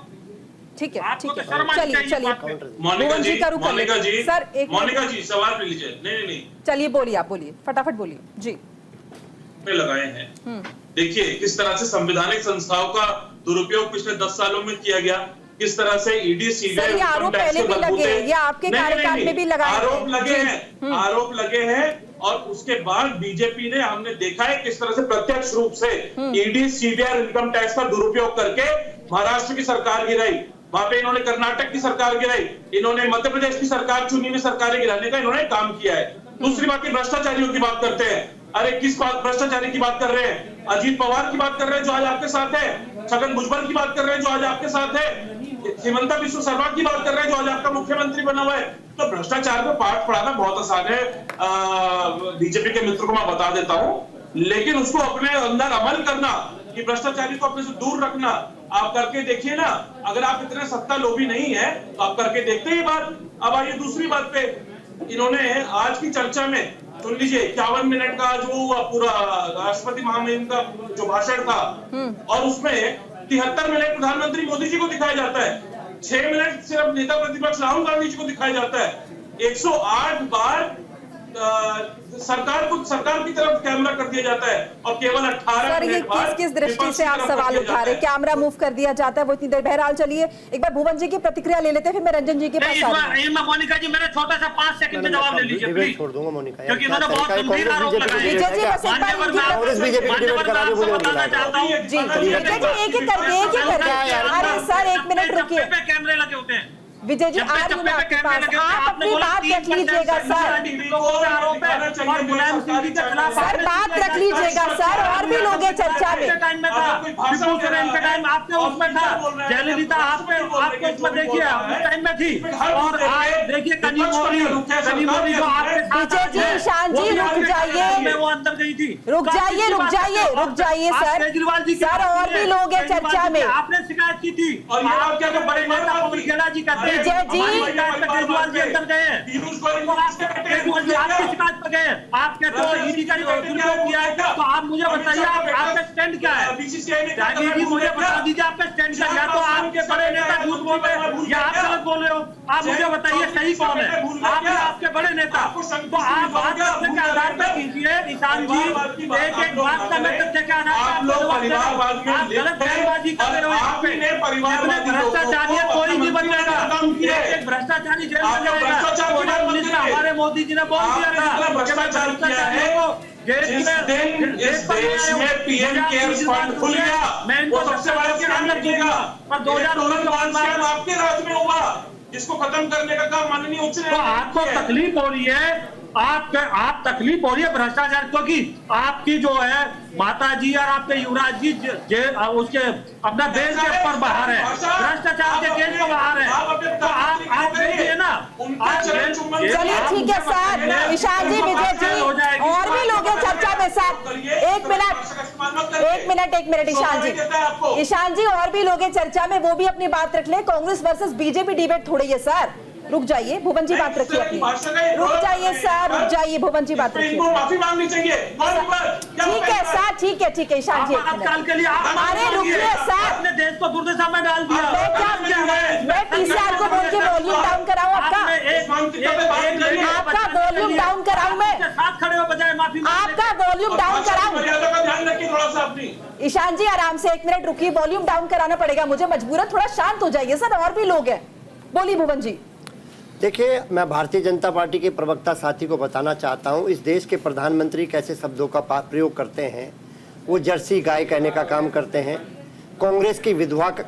ठीक है, ठीक है, चलिए मोनिका जी सर, मोनिका जी सवाल ले लीजिए। नहीं, चलिए बोलिए, आप बोलिए, फटाफट बोलिए जी। लगाए हैं, देखिए किस तरह से संवैधानिक संस्थाओं का दुरुपयोग पिछले 10 सालों में किया गया, किस तरह से ईडी सीबीआई आरोप पहले भी लगे, ये आपके कार्यकाल में भी लगाए आरोप लगे हैं। और उसके बाद बीजेपी ने, हमने देखा है किस तरह से प्रत्यक्ष रूप से ईडी सीबीआई इनकम टैक्स का दुरुपयोग करके महाराष्ट्र की सरकार गिराई, वहां पे इन्होंने कर्नाटक की सरकार गिराई, इन्होंने मध्य प्रदेश की सरकार, चुनी हुई सरकारें गिराने का इन्होंने काम किया है। दूसरी बात, भ्रष्टाचारियों की बात करते हैं। अरे किस बात भ्रष्टाचारी की बात कर रहे हैं? अजीत पवार की बात कर रहे हैं जो आज आपके साथ है, छगन भुजबल की बात कर रहे हैं जो आज आपके साथ है, हिमंता बिस्वा शर्मा की बात कर रहे हैं जो आज आपका मुख्यमंत्री बना हुआ है। तो भ्रष्टाचार पे पाठ पढ़ाना बहुत आसान है, बीजेपी के मित्र को मैं बता देता हूँ, लेकिन उसको अपने अंदर अमल करना, कि भ्रष्टाचारी को अपने से दूर रखना, आप करके देखिए ना। अगर आप इतने सत्ता लोभी नहीं है तो आप करके देखते ही बात। अब आइए दूसरी बात पे, इन्होंने आज की चर्चा में सुन लीजिए 51 मिनट का जो हुआ पूरा राष्ट्रपति महामहिम का जो भाषण था, और उसमें 73 मिनट प्रधानमंत्री मोदी जी को दिखाया जाता है, 6 मिनट सिर्फ नेता प्रतिपक्ष राहुल गांधी जी को दिखाया जाता है, 108 बार सरकार की तरफ कैमरा कर दिया जाता है, और केवल 18 मिनट बाद किस दृष्टि से आप सवाल उठा रहे हैं? कैमरा मूव कर दिया जाता है वो इतनी देर। बहरहाल चलिए एक बार भुवन जी की प्रतिक्रिया ले लेते हैं, फिर मैं रंजन जी के पास आ रही हूं। मोनिका जी मेरा छोटा सा 5 सेकंड में जवाब ले लीजिए प्लीज, छोड़ दूंगा मोनिका, क्योंकि इन्होंने बहुत गंभीर आरोप लगाए हैं। विजय जी बस एक बार कांग्रेस बीजेपी डिबेट करा रहे, मुझे बताना चाहता हूं जी, विजय जी एक ही करके अरे सर एक मिनट रुकिए। कैमरे लगे होते हैं विजय जी, आ रही हूं मैं आपके पास, आप अपनी बात रख लीजिएगा सर, सर बात रख लीजिएगा सर, और भी लोग हैं चर्चा में। आपके उसमें था जयललिता, आपके उसमें देखिए उस टाइम में थी, और आज देखिए कनिमोरी जो आपके विजय जी, ईशान जी रुक जाइए, वो अंदर गई थी, रुक जाइए सर, सर और भी लोग हैं चर्चा में। आपने शिकायत की थी, और आपके जो बड़े नेता पवन खेड़ा जी कहते हैं विजय जी, केजरीवाल जी अंदर गए, आपकी शिकायत पर गए, आप कहते हो ईडी का दुरुपयोग किया है, तो आप मुझे बताइए आपका स्टैंड क्या है? जी मुझे बता दीजिए आपका स्टैंड क्या है? या तो आपके बड़े नेता झूठ बोल रहे हो या आप गलत बोल रहे हो, आप मुझे बताइए सही कौन है? आप आपके बड़े नेता, तो आप बात करने के आधार पर कीजिए। ईशान जी एक बात का मैं तथ्य के आधार पर आप गलत बयानबाजी कर रहे हो, यहाँ पे भ्रष्टाचारी कोई नहीं बन जाएगा, एक भ्रष्टाचारी जेल में जाएगा। 2019 में हमारे मोदी जी ने बोल दिया था भ्रष्टाचार किया है, इस देश में पीएम केयर्स फंड खुल गया, मैं इनको सबसे बड़ा अंदर दूंगा, पर 2019 के बाद आपके राज में हुआ, इसको खत्म करने का काम माननीय उच्च न्यायालय। तो आपको तकलीफ हो रही है, आप तकलीफ हो रही है भ्रष्टाचार, क्योंकि आपकी जो है माता जी और आपके युवराज जी उसके अपना बेल के ऊपर बाहर है, भ्रष्टाचार के केस में बाहर है, तो आप देखिए ना। चलिए ठीक है सर, ईशान जी, विजय जी, और भी लोग हैं चर्चा में सर। एक मिनट ईशान जी, और भी लोग हैं चर्चा में, वो भी अपनी बात रख ले। कांग्रेस वर्सेस बीजेपी डिबेट थोड़ी है सर। रुक जाइए, भुवन जी बात रखिए अपनी। रुक जाइए सर, रुक जाइए, भुवन जी बात रखिए। माफी मांगनी चाहिए। ठीक है सर, ठीक है ईशान जी। अरे रुकिए सर, अपने देश को दुर्दशा में डाल दिया। मैं टीसीआर को बोल के वॉल्यूम डाउन कराऊं आपका वॉल्यूम डाउन कराऊं मैं? साथ खड़े हो बजाय माफी आपका वॉल्यूम डाउन कराऊं? ध्यान रखिए थोड़ा सा अपनी। ईशान जी आराम से, 1 मिनट रुकिए, वॉल्यूम डाउन कराना पड़ेगा मुझे, मजबूरन। थोड़ा शांत हो जाइए सर, और भी लोग हैं। बोलिए भुवन जी। देखिए, मैं भारतीय जनता पार्टी के प्रवक्ता साथी को बताना चाहता हूं, इस देश के प्रधानमंत्री कैसे शब्दों का प्रयोग करते हैं। वो जर्सी गाय कहने का काम करते हैं, कांग्रेस की विधवा का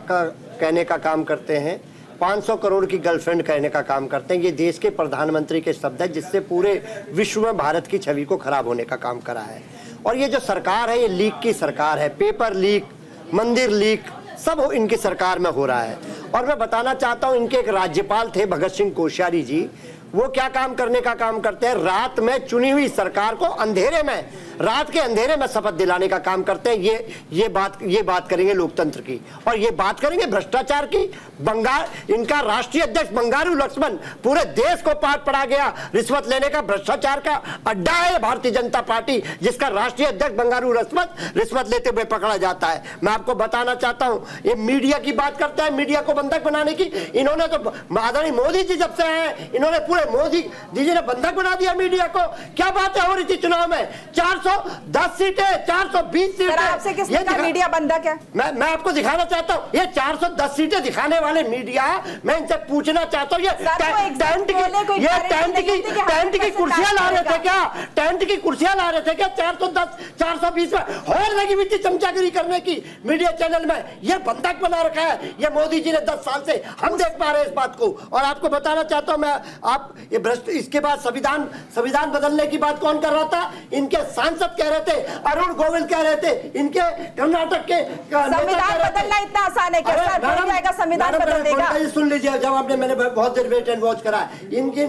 कहने का काम करते हैं, 500 करोड़ की गर्लफ्रेंड कहने का काम करते हैं। ये देश के प्रधानमंत्री के शब्द है, जिससे पूरे विश्व में भारत की छवि को खराब होने का काम करा है। और ये जो सरकार है, ये लीक की सरकार है। पेपर लीक, मंदिर लीक, सब इनकी सरकार में हो रहा है। और मैं बताना चाहता हूं, इनके एक राज्यपाल थे भगत सिंह कोश्यारी जी, वो क्या काम करने का काम करते हैं, रात में चुनी हुई सरकार को अंधेरे में, रात के अंधेरे में शपथ दिलाने का काम करते हैं। ये बात करेंगे लोकतंत्र की, और ये बात करेंगे भ्रष्टाचार की। इनका राष्ट्रीय अध्यक्ष बंगारू लक्ष्मण पूरे देश को पाठ पढ़ा गया, रिश्वत लेने का, भ्रष्टाचार का अड्डा है भारतीय जनता पार्टी, जिसका राष्ट्रीय अध्यक्ष बंगारू लक्ष्मण रिश्वत लेते हुए पकड़ा जाता है। मैं आपको बताना चाहता हूं, ये मीडिया की बात करता है, मीडिया को बंधक बनाने की। इन्होंने तो आदरणीय मोदी जी जब से आए, इन्होंने पूरे मोदी जी ने बंधक बना दिया मीडिया को। क्या बातें हो रही थी चुनाव में, 410 सीटें, 420 सीटें। आपसे किसने कहा मीडिया बंधक है? मैं आपको दिखाना चाहता हूँ, ये 410 सीटें दिखाने वाले मीडिया, मैं इनसे पूछना चाहता हूँ, ये टेंट की कुर्सियां ला रहे थे क्या? टेंट की कुर्सियां ला रहे थे क्या 410, 420 में? और लगी हुई थी चमचागिरी करने की मीडिया चैनल में। ये बंधक बना रखा है ये मोदी जी ने 10 साल से, हम देख पा रहे हैं इस बात को। और आपको बताना चाहता हूँ मैं, आप ये भ्रष्ट, इसके बाद संविधान बदलने की बात कौन कर रहा था? इनके सांसद कह रहे थे, अरुण गोविल कह रहे थे, इनके कर्नाटक के संविधान बदलना इतना आसान है क्या सर? बोल जाएगा संविधान बदल देगा। सुन लीजिए, जब मैंने बहुत देर वेट एंड वॉच करा। इनके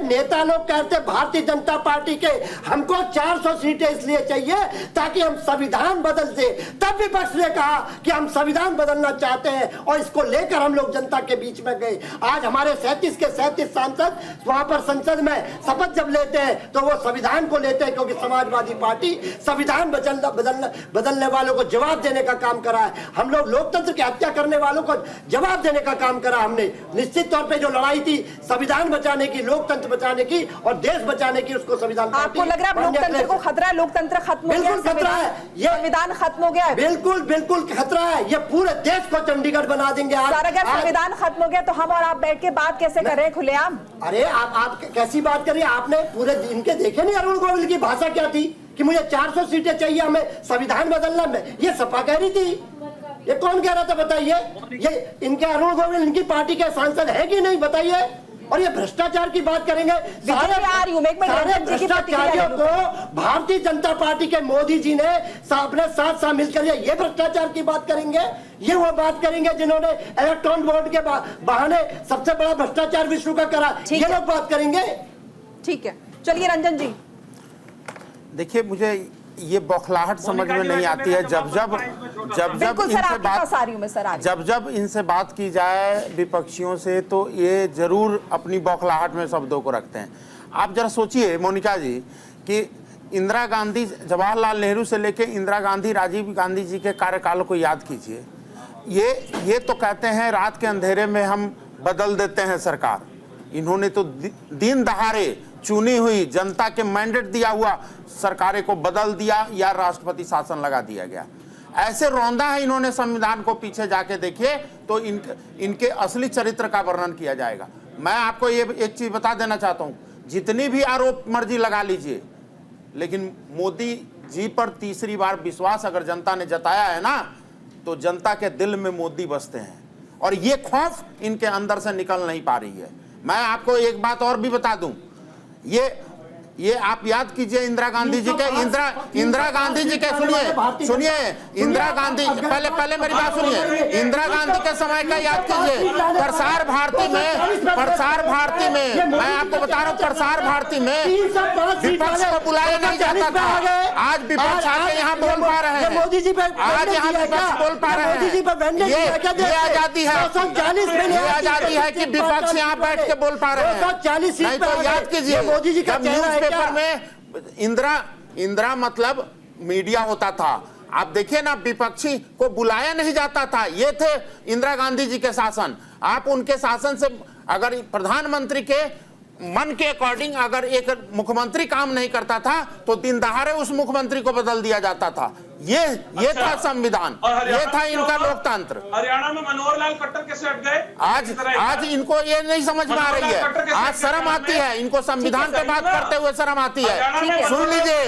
नेता लोग कहते भारतीय जनता पार्टी के, हमको 400 सीटें इसलिए चाहिए ताकि हम संविधान बदल दे। तब विपक्ष ने कहा कि हम संविधान बदलना चाहते हैं, और इसको लेकर हम लोग जनता के बीच में गए। आज हमारे 37 के 37 सांसद वहां पर संसद में शपथ जब लेते हैं तो वो संविधान को लेते हैं, क्योंकि समाजवादी पार्टी संविधान बदलने वालों को जवाब देने का काम करा है। हम लोग लोकतंत्र की हत्या करने वालों को जवाब देने का काम करा हमने। निश्चित तौर पे जो लड़ाई थी संविधान बचाने की, लोकतंत्र बचाने की और देश बचाने की, उसको संविधान। आपको लग रहा है लोकतंत्र को खतरा है? लोकतंत्र खत्म हो गया, बिल्कुल खतरा है, ये संविधान खत्म हो गया है। बिल्कुल खतरा है, ये पूरे देश को चंडीगढ़ बना देंगे। अगर संविधान खत्म हो गया तो हम और आप बैठ के बात कैसे कर रहे हैं खुलेआम? अरे आप कैसी बात करिए? आपने पूरे इनके देखे नहीं अरुण गोविल की भाषा क्या थी कि मुझे 400 सीटें चाहिए, हमें संविधान बदलना में। ये सपा कह रही थी, ये कौन कह रहा था बताइए? ये इनके अरुण गोविल इनकी पार्टी के सांसद है कि नहीं बताइए? और ये भ्रष्टाचार की बात करेंगे, सारे भ्रष्टाचारियों को भारतीय जनता पार्टी के मोदी जी ने अपने साथ शामिल कर लिया। ये भ्रष्टाचार की बात करेंगे? ये वो बात करेंगे जिन्होंने इलेक्ट्रॉन बोर्ड के बहाने सबसे बड़ा भ्रष्टाचार विश्व का करा? ये लोग बात करेंगे? ठीक है, चलिए रंजन जी। देखिए, मुझे ये बौखलाहट समझ में नहीं आती है जब इनसे बात की जाए विपक्षियों से, तो ये जरूर अपनी बौखलाहट में शब्दों को रखते हैं। आप जरा सोचिए मोनिका जी कि इंदिरा गांधी, जवाहरलाल नेहरू से लेके इंदिरा गांधी, राजीव गांधी जी के कार्यकाल को याद कीजिए। ये तो कहते हैं रात के अंधेरे में हम बदल देते हैं सरकार। इन्होंने तो दिन दहाड़े चुनी हुई जनता के मैंडेट दिया हुआ सरकारें को बदल दिया या राष्ट्रपति शासन लगा दिया गया। ऐसे रौंदा है इन्होंने संविधान को, पीछे जाके देखिए तो इनके असली चरित्र का वर्णन किया जाएगा। मैं आपको ये एक चीज बता देना चाहता हूं, जितनी भी आरोप मर्जी लगा लीजिए, लेकिन मोदी जी पर तीसरी बार विश्वास अगर जनता ने जताया है ना, तो जनता के दिल में मोदी बसते हैं, और ये खौफ इनके अंदर से निकल नहीं पा रही है। मैं आपको एक बात और भी बता दूं, ये आप याद कीजिए इंदिरा गांधी जी के इंदिरा गांधी जी के सुनिए इंदिरा गांधी पहले मेरी बात सुनिए। इंदिरा गांधी के समय का याद कीजिए। प्रसार भारती में मैं आपको बता रहा हूँ, प्रसार भारती में विपक्ष को बुलाया नहीं जाता था। आज विपक्ष आके यहाँ बोल पा रहे हैं, मोदी जी पे आज यहाँ विपक्ष बोल पा रहे मोदी जी पर हैं। ये आजादी है, ये आजादी है कि विपक्ष यहाँ बैठ के बोल पा रहे हैं। 240 नहीं तो याद कीजिए मोदी जी का न्यूज़पेपर में इंदिरा मतलब मीडिया होता था। आप देखिए ना, विपक्षी को बुलाया नहीं जाता था। ये थे इंदिरा गांधी जी के शासन। आप उनके शासन से अगर प्रधानमंत्री के मन के अकॉर्डिंग अगर एक मुख्यमंत्री काम नहीं करता था तो दिन दहाड़े उस मुख्यमंत्री को बदल दिया जाता था। ये था संविधान, ये था इनका लोकतंत्र। हरियाणा में मनोहर लाल खट्टर कैसे हट गए? आज इनको ये नहीं समझ में आ रही है। आज शर्म आती है इनको, संविधान पे बात करते हुए शर्म आती है। सुन लीजिए,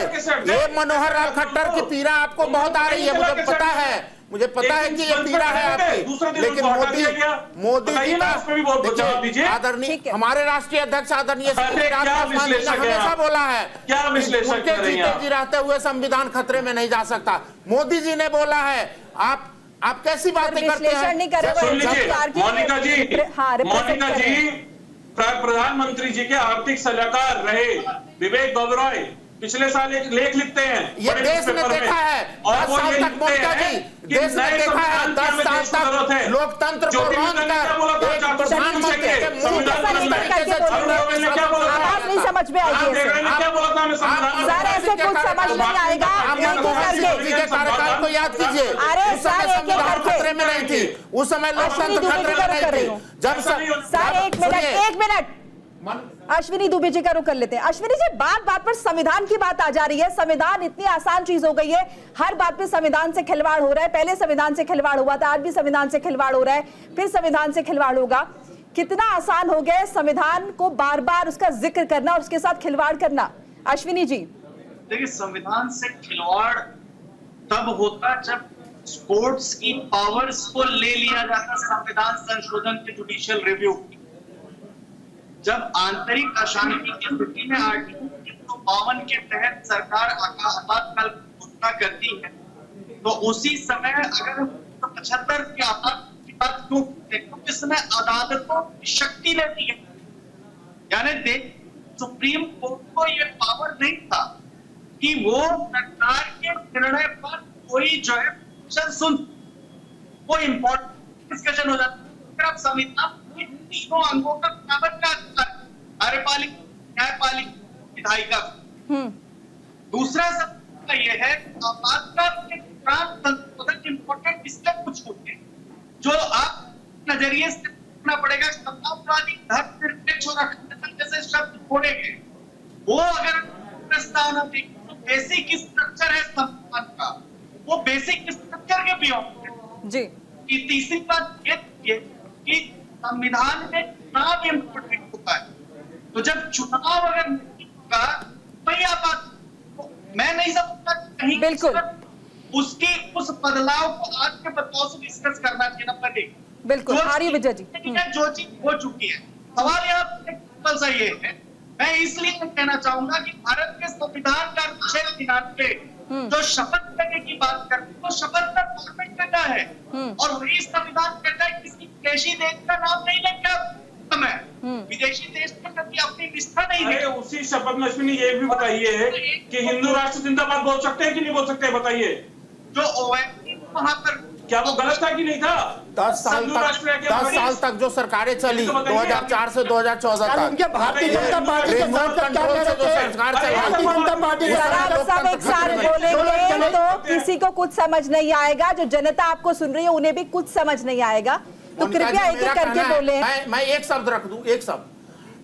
ये मनोहर लाल खट्टर की पीड़ा आपको बहुत आ रही है, मुझे पता है कि ये पीड़ा है आपकी। लेकिन मोदी जी का आदरणीय हमारे राष्ट्रीय अध्यक्ष आदरणीय हमेशा बोला है उनके जीते जी रहते हुए संविधान खतरे में नहीं जा सकता। मोदी जी ने बोला है, आप कैसी बातें करते हैं? मोनिका जी प्रधानमंत्री जी के आर्थिक सलाहकार रहे विवेक ओबरॉय पिछले साल एक लेख लिखते हैं, ये देश ने देखा है 10 साल तक। मोनिका जी, देश ने देखा है 10 साल तक लोकतंत्र को रौंद कर प्रधानमंत्री के मुंह तरीके से आवाज नहीं समझ में आएगी। सर ऐसे कुछ समझ नहीं आएगा। जी के कार्यकाल को याद कीजिए। अरे सर संविधान खतरे में नहीं थी, उस समय लोकतंत्र खतरे में नहीं थी। जब सर एक मिनट अश्विनी दुबे जी का रुख कर लेते हैं। अश्विनी जी, बात बात पर संविधान की बात आ जा रही है। संविधान इतनी आसान चीज हो गई है, हर बात पे संविधान से खिलवाड़ हो रहा है। पहले संविधान से खिलवाड़ हुआ था, आज भी संविधान से खिलवाड़ हो रहा है, फिर संविधान से खिलवाड़ होगा। कितना आसान हो गया है संविधान को बार बार उसका जिक्र करना और उसके साथ खिलवाड़ करना। अश्विनी जी, देखिए, संविधान से खिलवाड़ तब होता जब कोर्ट्स की पावर्स को ले लिया जाता संविधान संशोधन के जुडिशियल रिव्यू। जब आंतरिक अशांति की स्थिति में आर्टिकल 352 के तहत सरकार आपातकाल घोषणा करती है, तो उसी समय अगर 75 के आपात की बात क्यों क्योंकि इसमें अदालतों की शक्ति लेती है, यानी सुप्रीम कोर्ट को यह पावर नहीं था कि वो सरकार के निर्णय पर कोई जो है सुन, वो इंपॉर्टेंट डिस्कशन हो जाता है। अगर आप संविधान तीनों अंगों का बराबर का कार्यपालिक, न्यायपालिक, विधायिका। दूसरा सबका यह है कि आपातकाल के दौरान संशोधन इंपॉर्टेंट इसलिए कुछ होते हैं जो आप नजरिए से देखना पड़ेगा। समाजवादी धर्मनिरपेक्ष और अखंडता जैसे शब्द छोड़े गए, वो अगर प्रस्तावना देखिए तो बेसिक स्ट्रक्चर है संविधान का, वो बेसिक स्ट्रक्चर के बियॉन्ड जी। तीसरी बात ये कि संविधान में चुनाव इम्पोर्टेंट होता है, तो जब चुनाव अगर नहीं होगा वही बात तो मैं नहीं समझता कहीं बिल्कुल उसके उस बदलाव को आज के बदलाव से डिस्कस करना चाहिए। नंबर एक, बिल्कुल आर्य विजय जी, जो चीज हो चुकी है, सवाल यहाँ सा ये है, मैं इसलिए कहना चाहूंगा कि भारत के संविधान का 6 दिनांक पे जो शपथ लेने की बात करते हैं तो शपथ का फॉर्मेट क्या है, और वही संविधान कहता है किसी विदेशी देश का नाम नहीं लेंगे समय, विदेशी देश के प्रति अपनी निष्ठा नहीं है। उसी शपथ में अश्विनी ये भी बताइए कि हिंदू राष्ट्र जिंदाबाद बोल सकते हैं कि नहीं बोल सकते, बताइए। जो ओवैसी वहां पर क्या वो गलत था कि नहीं था? 10 साल तक जो सरकारें चली 2004 से 2014 तक, उनके भारतीय जनता पार्टी के सब एक साथ बोलेंगे तो किसी को कुछ समझ नहीं आएगा। जो जनता आपको सुन रही है उन्हें भी कुछ समझ नहीं आएगा, तो कृपया एक एक करके बोले। मैं एक शब्द रख दूं, एक शब्द।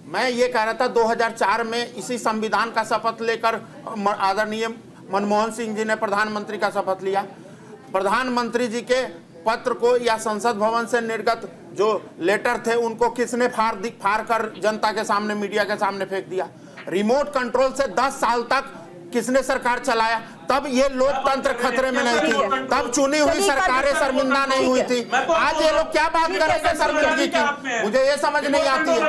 मैं ये कह रहा था 2004 में इसी संविधान का शपथ लेकर आदरणीय मनमोहन सिंह जी ने प्रधानमंत्री का शपथ लिया। प्रधानमंत्री जी के पत्र को या संसद भवन से निर्गत जो लेटर थे उनको किसने फाड़ कर जनता के सामने, मीडिया के सामने फेंक दिया। रिमोट कंट्रोल से 10 साल तक किसने सरकार चलाया? तब ये लोकतंत्र खतरे में नहीं थी, तब चुनी हुई सरकारें शर्मिंदा नहीं हुई थी। आज ये लोग क्या बात करेंगे शर्मिंदगी की, मुझे ये समझ नहीं आती है।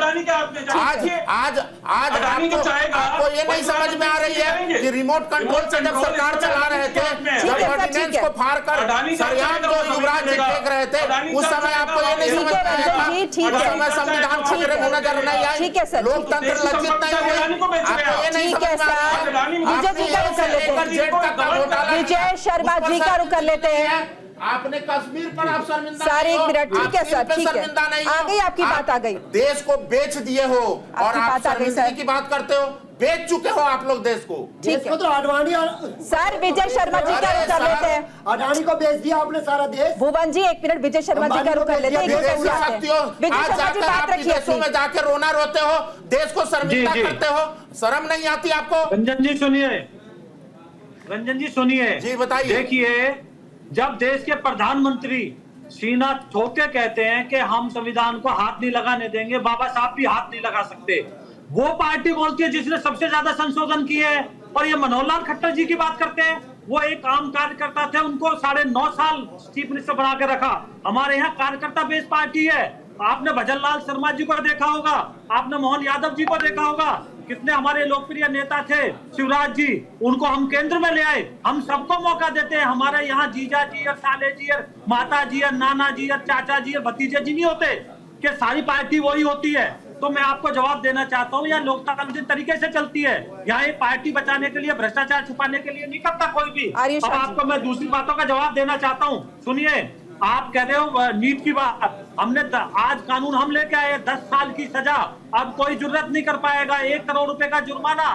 आज आपको ये नहीं समझ में आ रही है कि रिमोट कंट्रोल से जब सरकार चला रहे थे, जब ऑर्डिनेंस को फाड़ कर सरयाम को युवराज जी फेंक रहे थे, उस समय आपको ये नहीं समझ में आया था, उस समय संविधान खतरे में नजर नहीं आई, लोकतंत्र लज्जित नहीं हुई, आपको ये नहीं समझ में आया। विजय शर्मा जी का रुख कर लेते हैं। आपने कश्मीर पर आप शर्मिंदा सर, एक मिनट, ठीक है सर, ठीक है, शर्मिंदा नहीं आ गई आपकी बात, आ गई। देश को बेच दिए हो और आप शर्मिंदगी की बात करते हो, बेच चुके हो आप लोग देश को। ठीक है, तो अडवाणी सर विजय शर्मा जी का रुख कर लेते हैं। अडानी को बेच दिया आपने सारा देश। भुवन जी एक मिनट, विजय शर्मा जी का रुख कर लेते हैं। विदेश जाकर आप विदेशों में जाकर रोना रोते हो, देश को शर्मिंदा करते हो, शर्म नहीं आती आपको? रंजन जी सुनिए, रंजन जी सुनिए जी, बताइए। देखिए, जब देश के प्रधानमंत्री सीना ठोक के कहते हैं कि हम संविधान को हाथ नहीं लगाने देंगे, बाबा साहब भी हाथ नहीं लगा सकते, वो पार्टी बोलती है जिसने सबसे ज्यादा संशोधन किए हैं, और ये मनोहर लाल खट्टर जी की बात करते हैं। वो एक आम कार्यकर्ता थे, उनको 9.5 साल चीफ मिनिस्टर बना के रखा। हमारे यहाँ कार्यकर्ता बेस पार्टी है। आपने भजन लाल शर्मा जी को देखा होगा, आपने मोहन यादव जी को देखा होगा, कितने हमारे लोकप्रिय नेता थे, शिवराज जी, उनको हम केंद्र में ले आए। हम सबको मौका देते हैं। हमारे यहाँ जीजा जी और साले जी और माता जी और नाना जी और चाचा जी और भतीजे जी नहीं होते कि सारी पार्टी वही होती है। तो मैं आपको जवाब देना चाहता हूँ, यहाँ लोकतंत्र जिस तरीके से चलती है, यहाँ ये पार्टी बचाने के लिए, भ्रष्टाचार छुपाने के लिए नहीं करता कोई भी। अब आपको मैं दूसरी बातों का जवाब देना चाहता हूँ। सुनिए, आप कह रहे हो नीट की बात, हमने आज कानून हम लेके आए 10 साल की सजा, अब कोई जुर्रत नहीं कर पाएगा, 1 करोड़ रुपए का जुर्माना।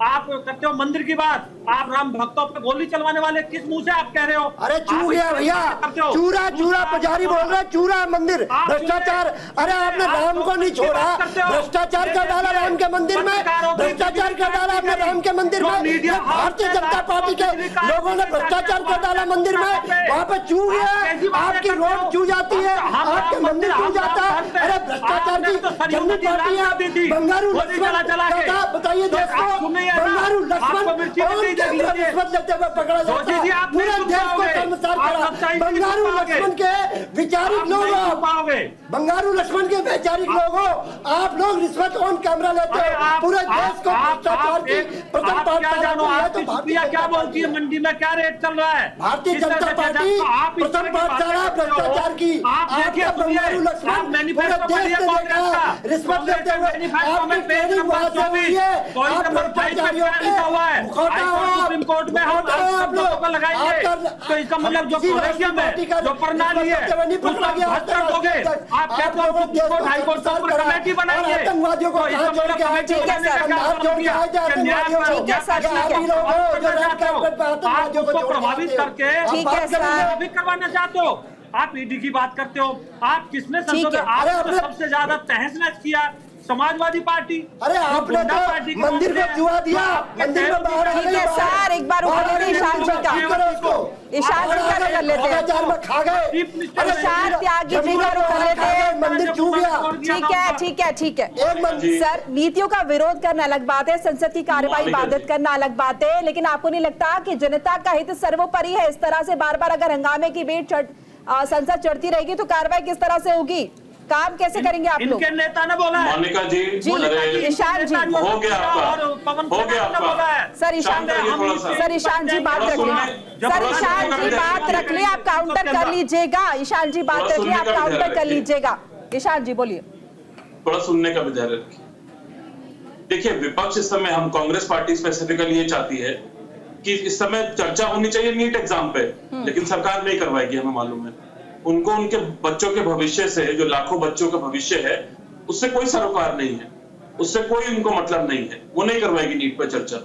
आप करते हो मंदिर की बात, आप राम भक्तों पे गोली चलवाने वाले किस मुंह से आप कह रहे हो? अरे चूर गया भैया, चूरा चूरा पुजारी बोल रहे, चूरा मंदिर, भ्रष्टाचार। अरे आपने राम को नहीं छोड़ा, भ्रष्टाचार कर डाला राम के मंदिर में, भ्रष्टाचार कर डाला आपने राम के मंदिर में। भारतीय जनता पार्टी के लोगों ने भ्रष्टाचार कर डाला मंदिर में, वहाँ पे चू गया, आपकी रोड चू जाती है, आपके मंदिर चू जाता है। अरे भ्रष्टाचार की जंगली पार्टी है, बंगारू लक्ष्मण, बताइए देश को, बंगारू लक्ष्मण रिश्वत लेते हुए पकड़ा जाता है, पूरे देश को शर्मसार करा। बंगारू लक्ष्मण के विचारिक लोग, बंगारू लक्ष्मण के वैचारिक लोग हो आप लोग, रिश्वत ऑन कैमरा लेते हो, पूरे देश को भ्रष्टाचार की प्रथम पाठशाला है। तो भारतीय क्या बोलती है, मंडी में क्या रेट चल रहा है? भारतीय जनता पार्टी प्रथम पाठशाला भ्रष्टाचार की, आपका बंगारू लक्ष्मण पूरे देश से देखा, रिश्वत लेते हुए आपकी ट्रेनिंग वहां से हुई है, आप सुप्रीम कोर्ट में हम लोग को लगाएंगे, तो इसका मतलब जो कोलेजियम है, जो प्रणाली है, उसका भ्रष्ट कर दोगे। आप कहते हो सुप्रीम कोर्ट हाई कोर्ट पर कमेटी बनाएंगे, आतंकवादियों को इसका मतलब कमेटी बनाने का क्या मतलब किया? आप उसको प्रभावित करके प्रभावित करवाना चाहते हो। आप ईडी की बात करते हो, आप किसने संसद, आपने सबसे ज्यादा तहस नहस किया समाजवादी पार्टी। अरे आपने तो मंदिर को जुआ दिया, मंदिर में बाहर ठीक है सर, एक बार उठा लेते ईशान जी का, ईशान जी का कर लेते हैं, खा गए ईशान त्यागी जी का कर लेते हैं, मंदिर चू गया। ठीक है ठीक है ठीक है सर, नीतियों का विरोध करना अलग बात है, संसद की कार्यवाही बाधित करना अलग बात है, लेकिन आपको नहीं लगता कि जनता का हित सर्वोपरि है? इस तरह से बार बार अगर हंगामे की वेट संसद चढ़ती रहेगी तो कार्रवाई किस तरह से होगी? काम कैसे करेंगे आप लोग? इनके नेता ने बोला है, मोनिका जी, ईशान जी हो गया आपका, हो गया आपका। सर ईशान जी बात रख ले, सर ईशान जी बात रख ले, आप काउंटर कर लीजिएगा, ईशान जी बात रख ले, आप काउंटर कर लीजिएगा। ईशान जी बोलिए। थोड़ा सुनने का भी धैर्य रखिए। देखिए, विपक्ष इस समय, हम कांग्रेस पार्टी स्पेसिफिकली ये चाहती है कि इस समय चर्चा होनी चाहिए नीट एग्जाम पे, लेकिन सरकार नहीं करवाएगी, हमें मालूम है। उनको उनके बच्चों के भविष्य से, जो लाखों बच्चों का भविष्य है, उससे कोई सरोकार नहीं है, उससे कोई उनको मतलब नहीं है, वो नहीं करवाएगी नीट पर चर्चा।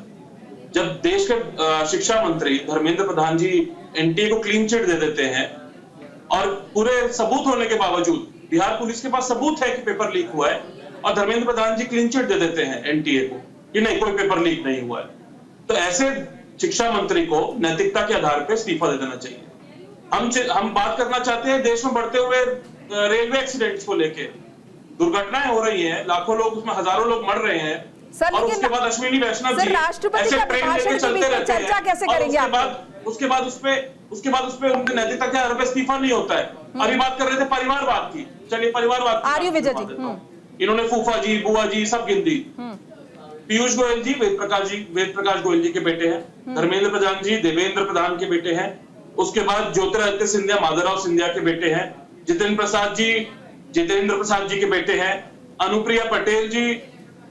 जब देश के शिक्षा मंत्री धर्मेंद्र प्रधान जी एनटीए को क्लीन चिट दे देते हैं, और पूरे सबूत होने के बावजूद, बिहार पुलिस के पास सबूत है कि पेपर लीक हुआ है, और धर्मेंद्र प्रधान जी क्लीन चिट दे देते हैं एनटीए को कि नहीं, कोई पेपर लीक नहीं हुआ है, तो ऐसे शिक्षा मंत्री को नैतिकता के आधार पर इस्तीफा दे देना चाहिए। हम बात करना चाहते हैं देश में बढ़ते हुए रेलवे एक्सीडेंट्स को लेके। दुर्घटनाएं हो रही हैं, लाखों लोग उसमें, हजारों लोग मर रहे हैं, सर, और लेकिन उसके बाद अश्विनी वैष्णव सर, जी राष्ट्रपति ऐसे का ट्रेन भाषण लेके के चलते बीच में रहते हैं। चर्चा कैसे और करेंगे उसके बाद उसपे उनके नैतिकता के आधार पर इस्तीफा नहीं होता है। अभी बात कर रहे थे परिवारवाद की, चलिए परिवारवाद की आर्य विजय जी, इन्होंने फूफा जी, बुआ जी सब गिन दी। पीयूष गोयल जी वेद प्रकाश गोयल जी के बेटे हैं। धर्मेंद्र प्रधान जी देवेंद्र प्रधान के बेटे हैं। उसके बाद ज्योतिरादित्य सिंधिया माधवराव सिंधिया के बेटे हैं। जितेंद्र प्रसाद जी जितेंद्र प्रसाद जी के बेटे हैं। अनुप्रिया पटेल जी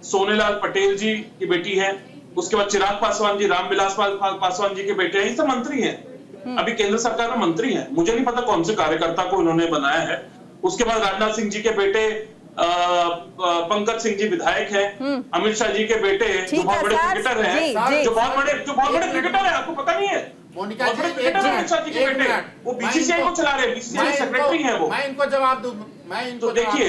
सोनेलाल पटेल जी की बेटी है। उसके बाद चिराग पासवान जी रामविलास पासवान जी के बेटे हैं। ये सब मंत्री हैं, अभी केंद्र सरकार में मंत्री हैं। मुझे नहीं पता कौन से कार्यकर्ता को इन्होंने बनाया है। उसके बाद राजनाथ सिंह जी के बेटे पंकज सिंह जी विधायक हैं। अमित शाह जी के बेटे जो बहुत बड़े क्रिकेटर हैं, जो बहुत बड़े क्रिकेटर हैं, आपको पता नहीं है? मोनिका बहुत बड़े जी, क्रिकेटर हैं अमित शाह जी के बेटे, वो बीसीसीआई को चला रहे हैं, बीसीसीआई सेक्रेटरी हैं वो। मैं इनको जवाब दूं, मैं इनको तो देखिए,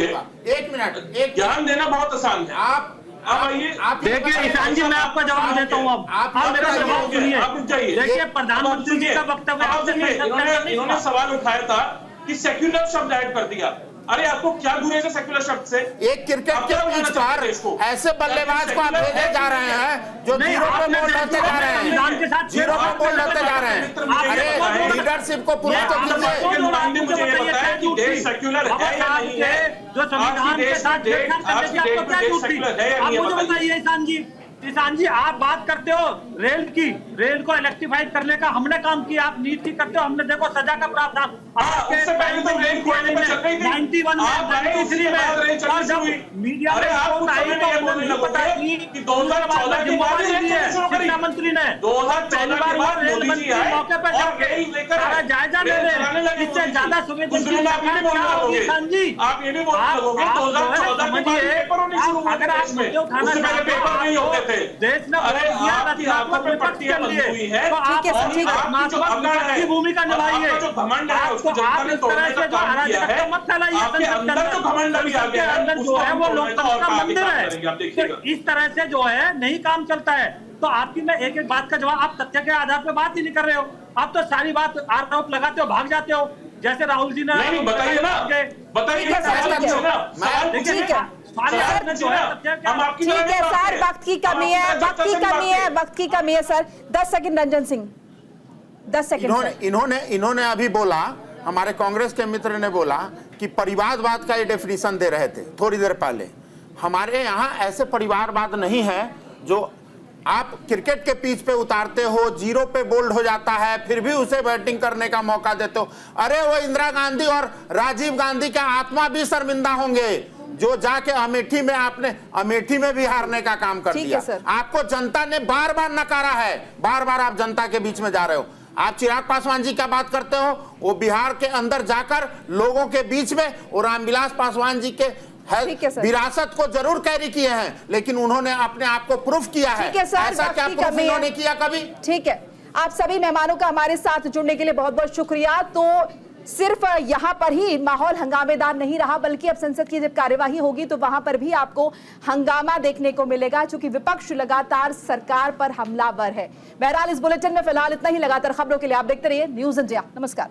एक मिनट ज्ञान देना बहुत आसान है। आप आइए, देखिए ईशान जी, मैं आपका जवाब देता हूँ। अब आप मेरा जवाब सुनिए। आप रुक जाइए। देखिए प्रधानमंत्री जी का वक्तव्य इन्होंने सवाल उठाया था कि सेक्युलर शब्द ऐड कर दिया। अरे आपको क्या बुरे से सेक्युलर शब्द से? एक क्रिकेट के पिच पर ऐसे बल्लेबाज को आप भेजे जा रहे हैं जो जीरो पे बॉल लेते जा रहे हैं, जीरो पे बॉल लेते जा रहे हैं। अरे लीडरशिप को पुरुष तो कीजिए। मुझे ये बताया कि देश सेक्युलर है या नहीं है? जो संविधान के साथ छेड़छाड़ करने की आपको क्या जरूरत थी? आप मुझे बताइए ईशान जी, आप बात करते हो रेल की, रेल को इलेक्ट्रीफाइड करने का हमने काम किया, आप नीति करते हो, हमने देखो सजा का प्रावधान उससे पहले तो रेल कोयले पे चल रही थी। 91 में, 93 में, और जब मीडिया में आप आई तो नहीं पता कि 2014 के बाद शिक्षा मंत्री ने 2014 के बाद मोदी जी आए मौके पर सारा जायजा ले रहे, इससे ज्यादा संवेदनशील ईशान जी आप ये भी बोलने लगोगे 2014 के बाद पेपर नहीं शुरू हुए देश में, उससे पहले पेपर नहीं होते थे। देश ने आपकी आंखों में पट्टियां बंधी हुई है, तो आप की भूमिका निभाइए। जो घमंड है उसको जनता ने तोड़ने का काम किया है। आपके अंदर जो घमंड अभी आ गया है जो है वो लोकतंत्र का मंदिर है। तो इस तरह से जो है नहीं काम चलता है। तो आपकी मैं एक एक बात का जवाब, आप तथ्य के आधार पर बात ही नहीं कर रहे हो। आप तो सारी बात आरोप लगाते हो, भाग जाते हो, जैसे राहुल जी ने। नहीं बताइए ना, बताइए। ठीक है सर, वक्त की कमी है sir. 10 second Ranjan Singh, 10 second. इन्होंने अभी बोला, हमारे कांग्रेस के मित्र ने बोला कि परिवारवाद का ये डेफिनेशन दे रहे थे थोड़ी देर पहले। हमारे यहाँ ऐसे परिवारवाद नहीं है जो आप क्रिकेट के पिच पे उतारते हो, जीरो पे बोल्ड हो जाता है, फिर भी उसे बैटिंग करने का मौका देते हो। अरे वो इंदिरा गांधी और राजीव गांधी का आत्मा भी शर्मिंदा होंगे जो जाके अमेठी में भी हारने का काम कर दिया। आपको जनता ने बार बार नकारा है, बार बार आप जनता के बीच में जा रहे हो। आप चिराग पासवान जी का बात करते हो, वो बिहार के अंदर जाकर लोगों के बीच में, और रामविलास पासवान जी के विरासत को जरूर कैरी किए हैं, लेकिन उन्होंने अपने आप को प्रूफ किया है। ऐसा क्या प्रूफ इन्होंने किया कभी? ठीक है, आप सभी मेहमानों का हमारे साथ जुड़ने के लिए बहुत बहुत शुक्रिया। तो सिर्फ यहाँ पर ही माहौल हंगामेदार नहीं रहा, बल्कि अब संसद की जब कार्यवाही होगी तो वहां पर भी आपको हंगामा देखने को मिलेगा, क्योंकि विपक्ष लगातार सरकार पर हमलावर है। बहरहाल इस बुलेटिन में फिलहाल इतना ही। लगातार खबरों के लिए आप देखते रहिए न्यूज़ इंडिया। नमस्कार।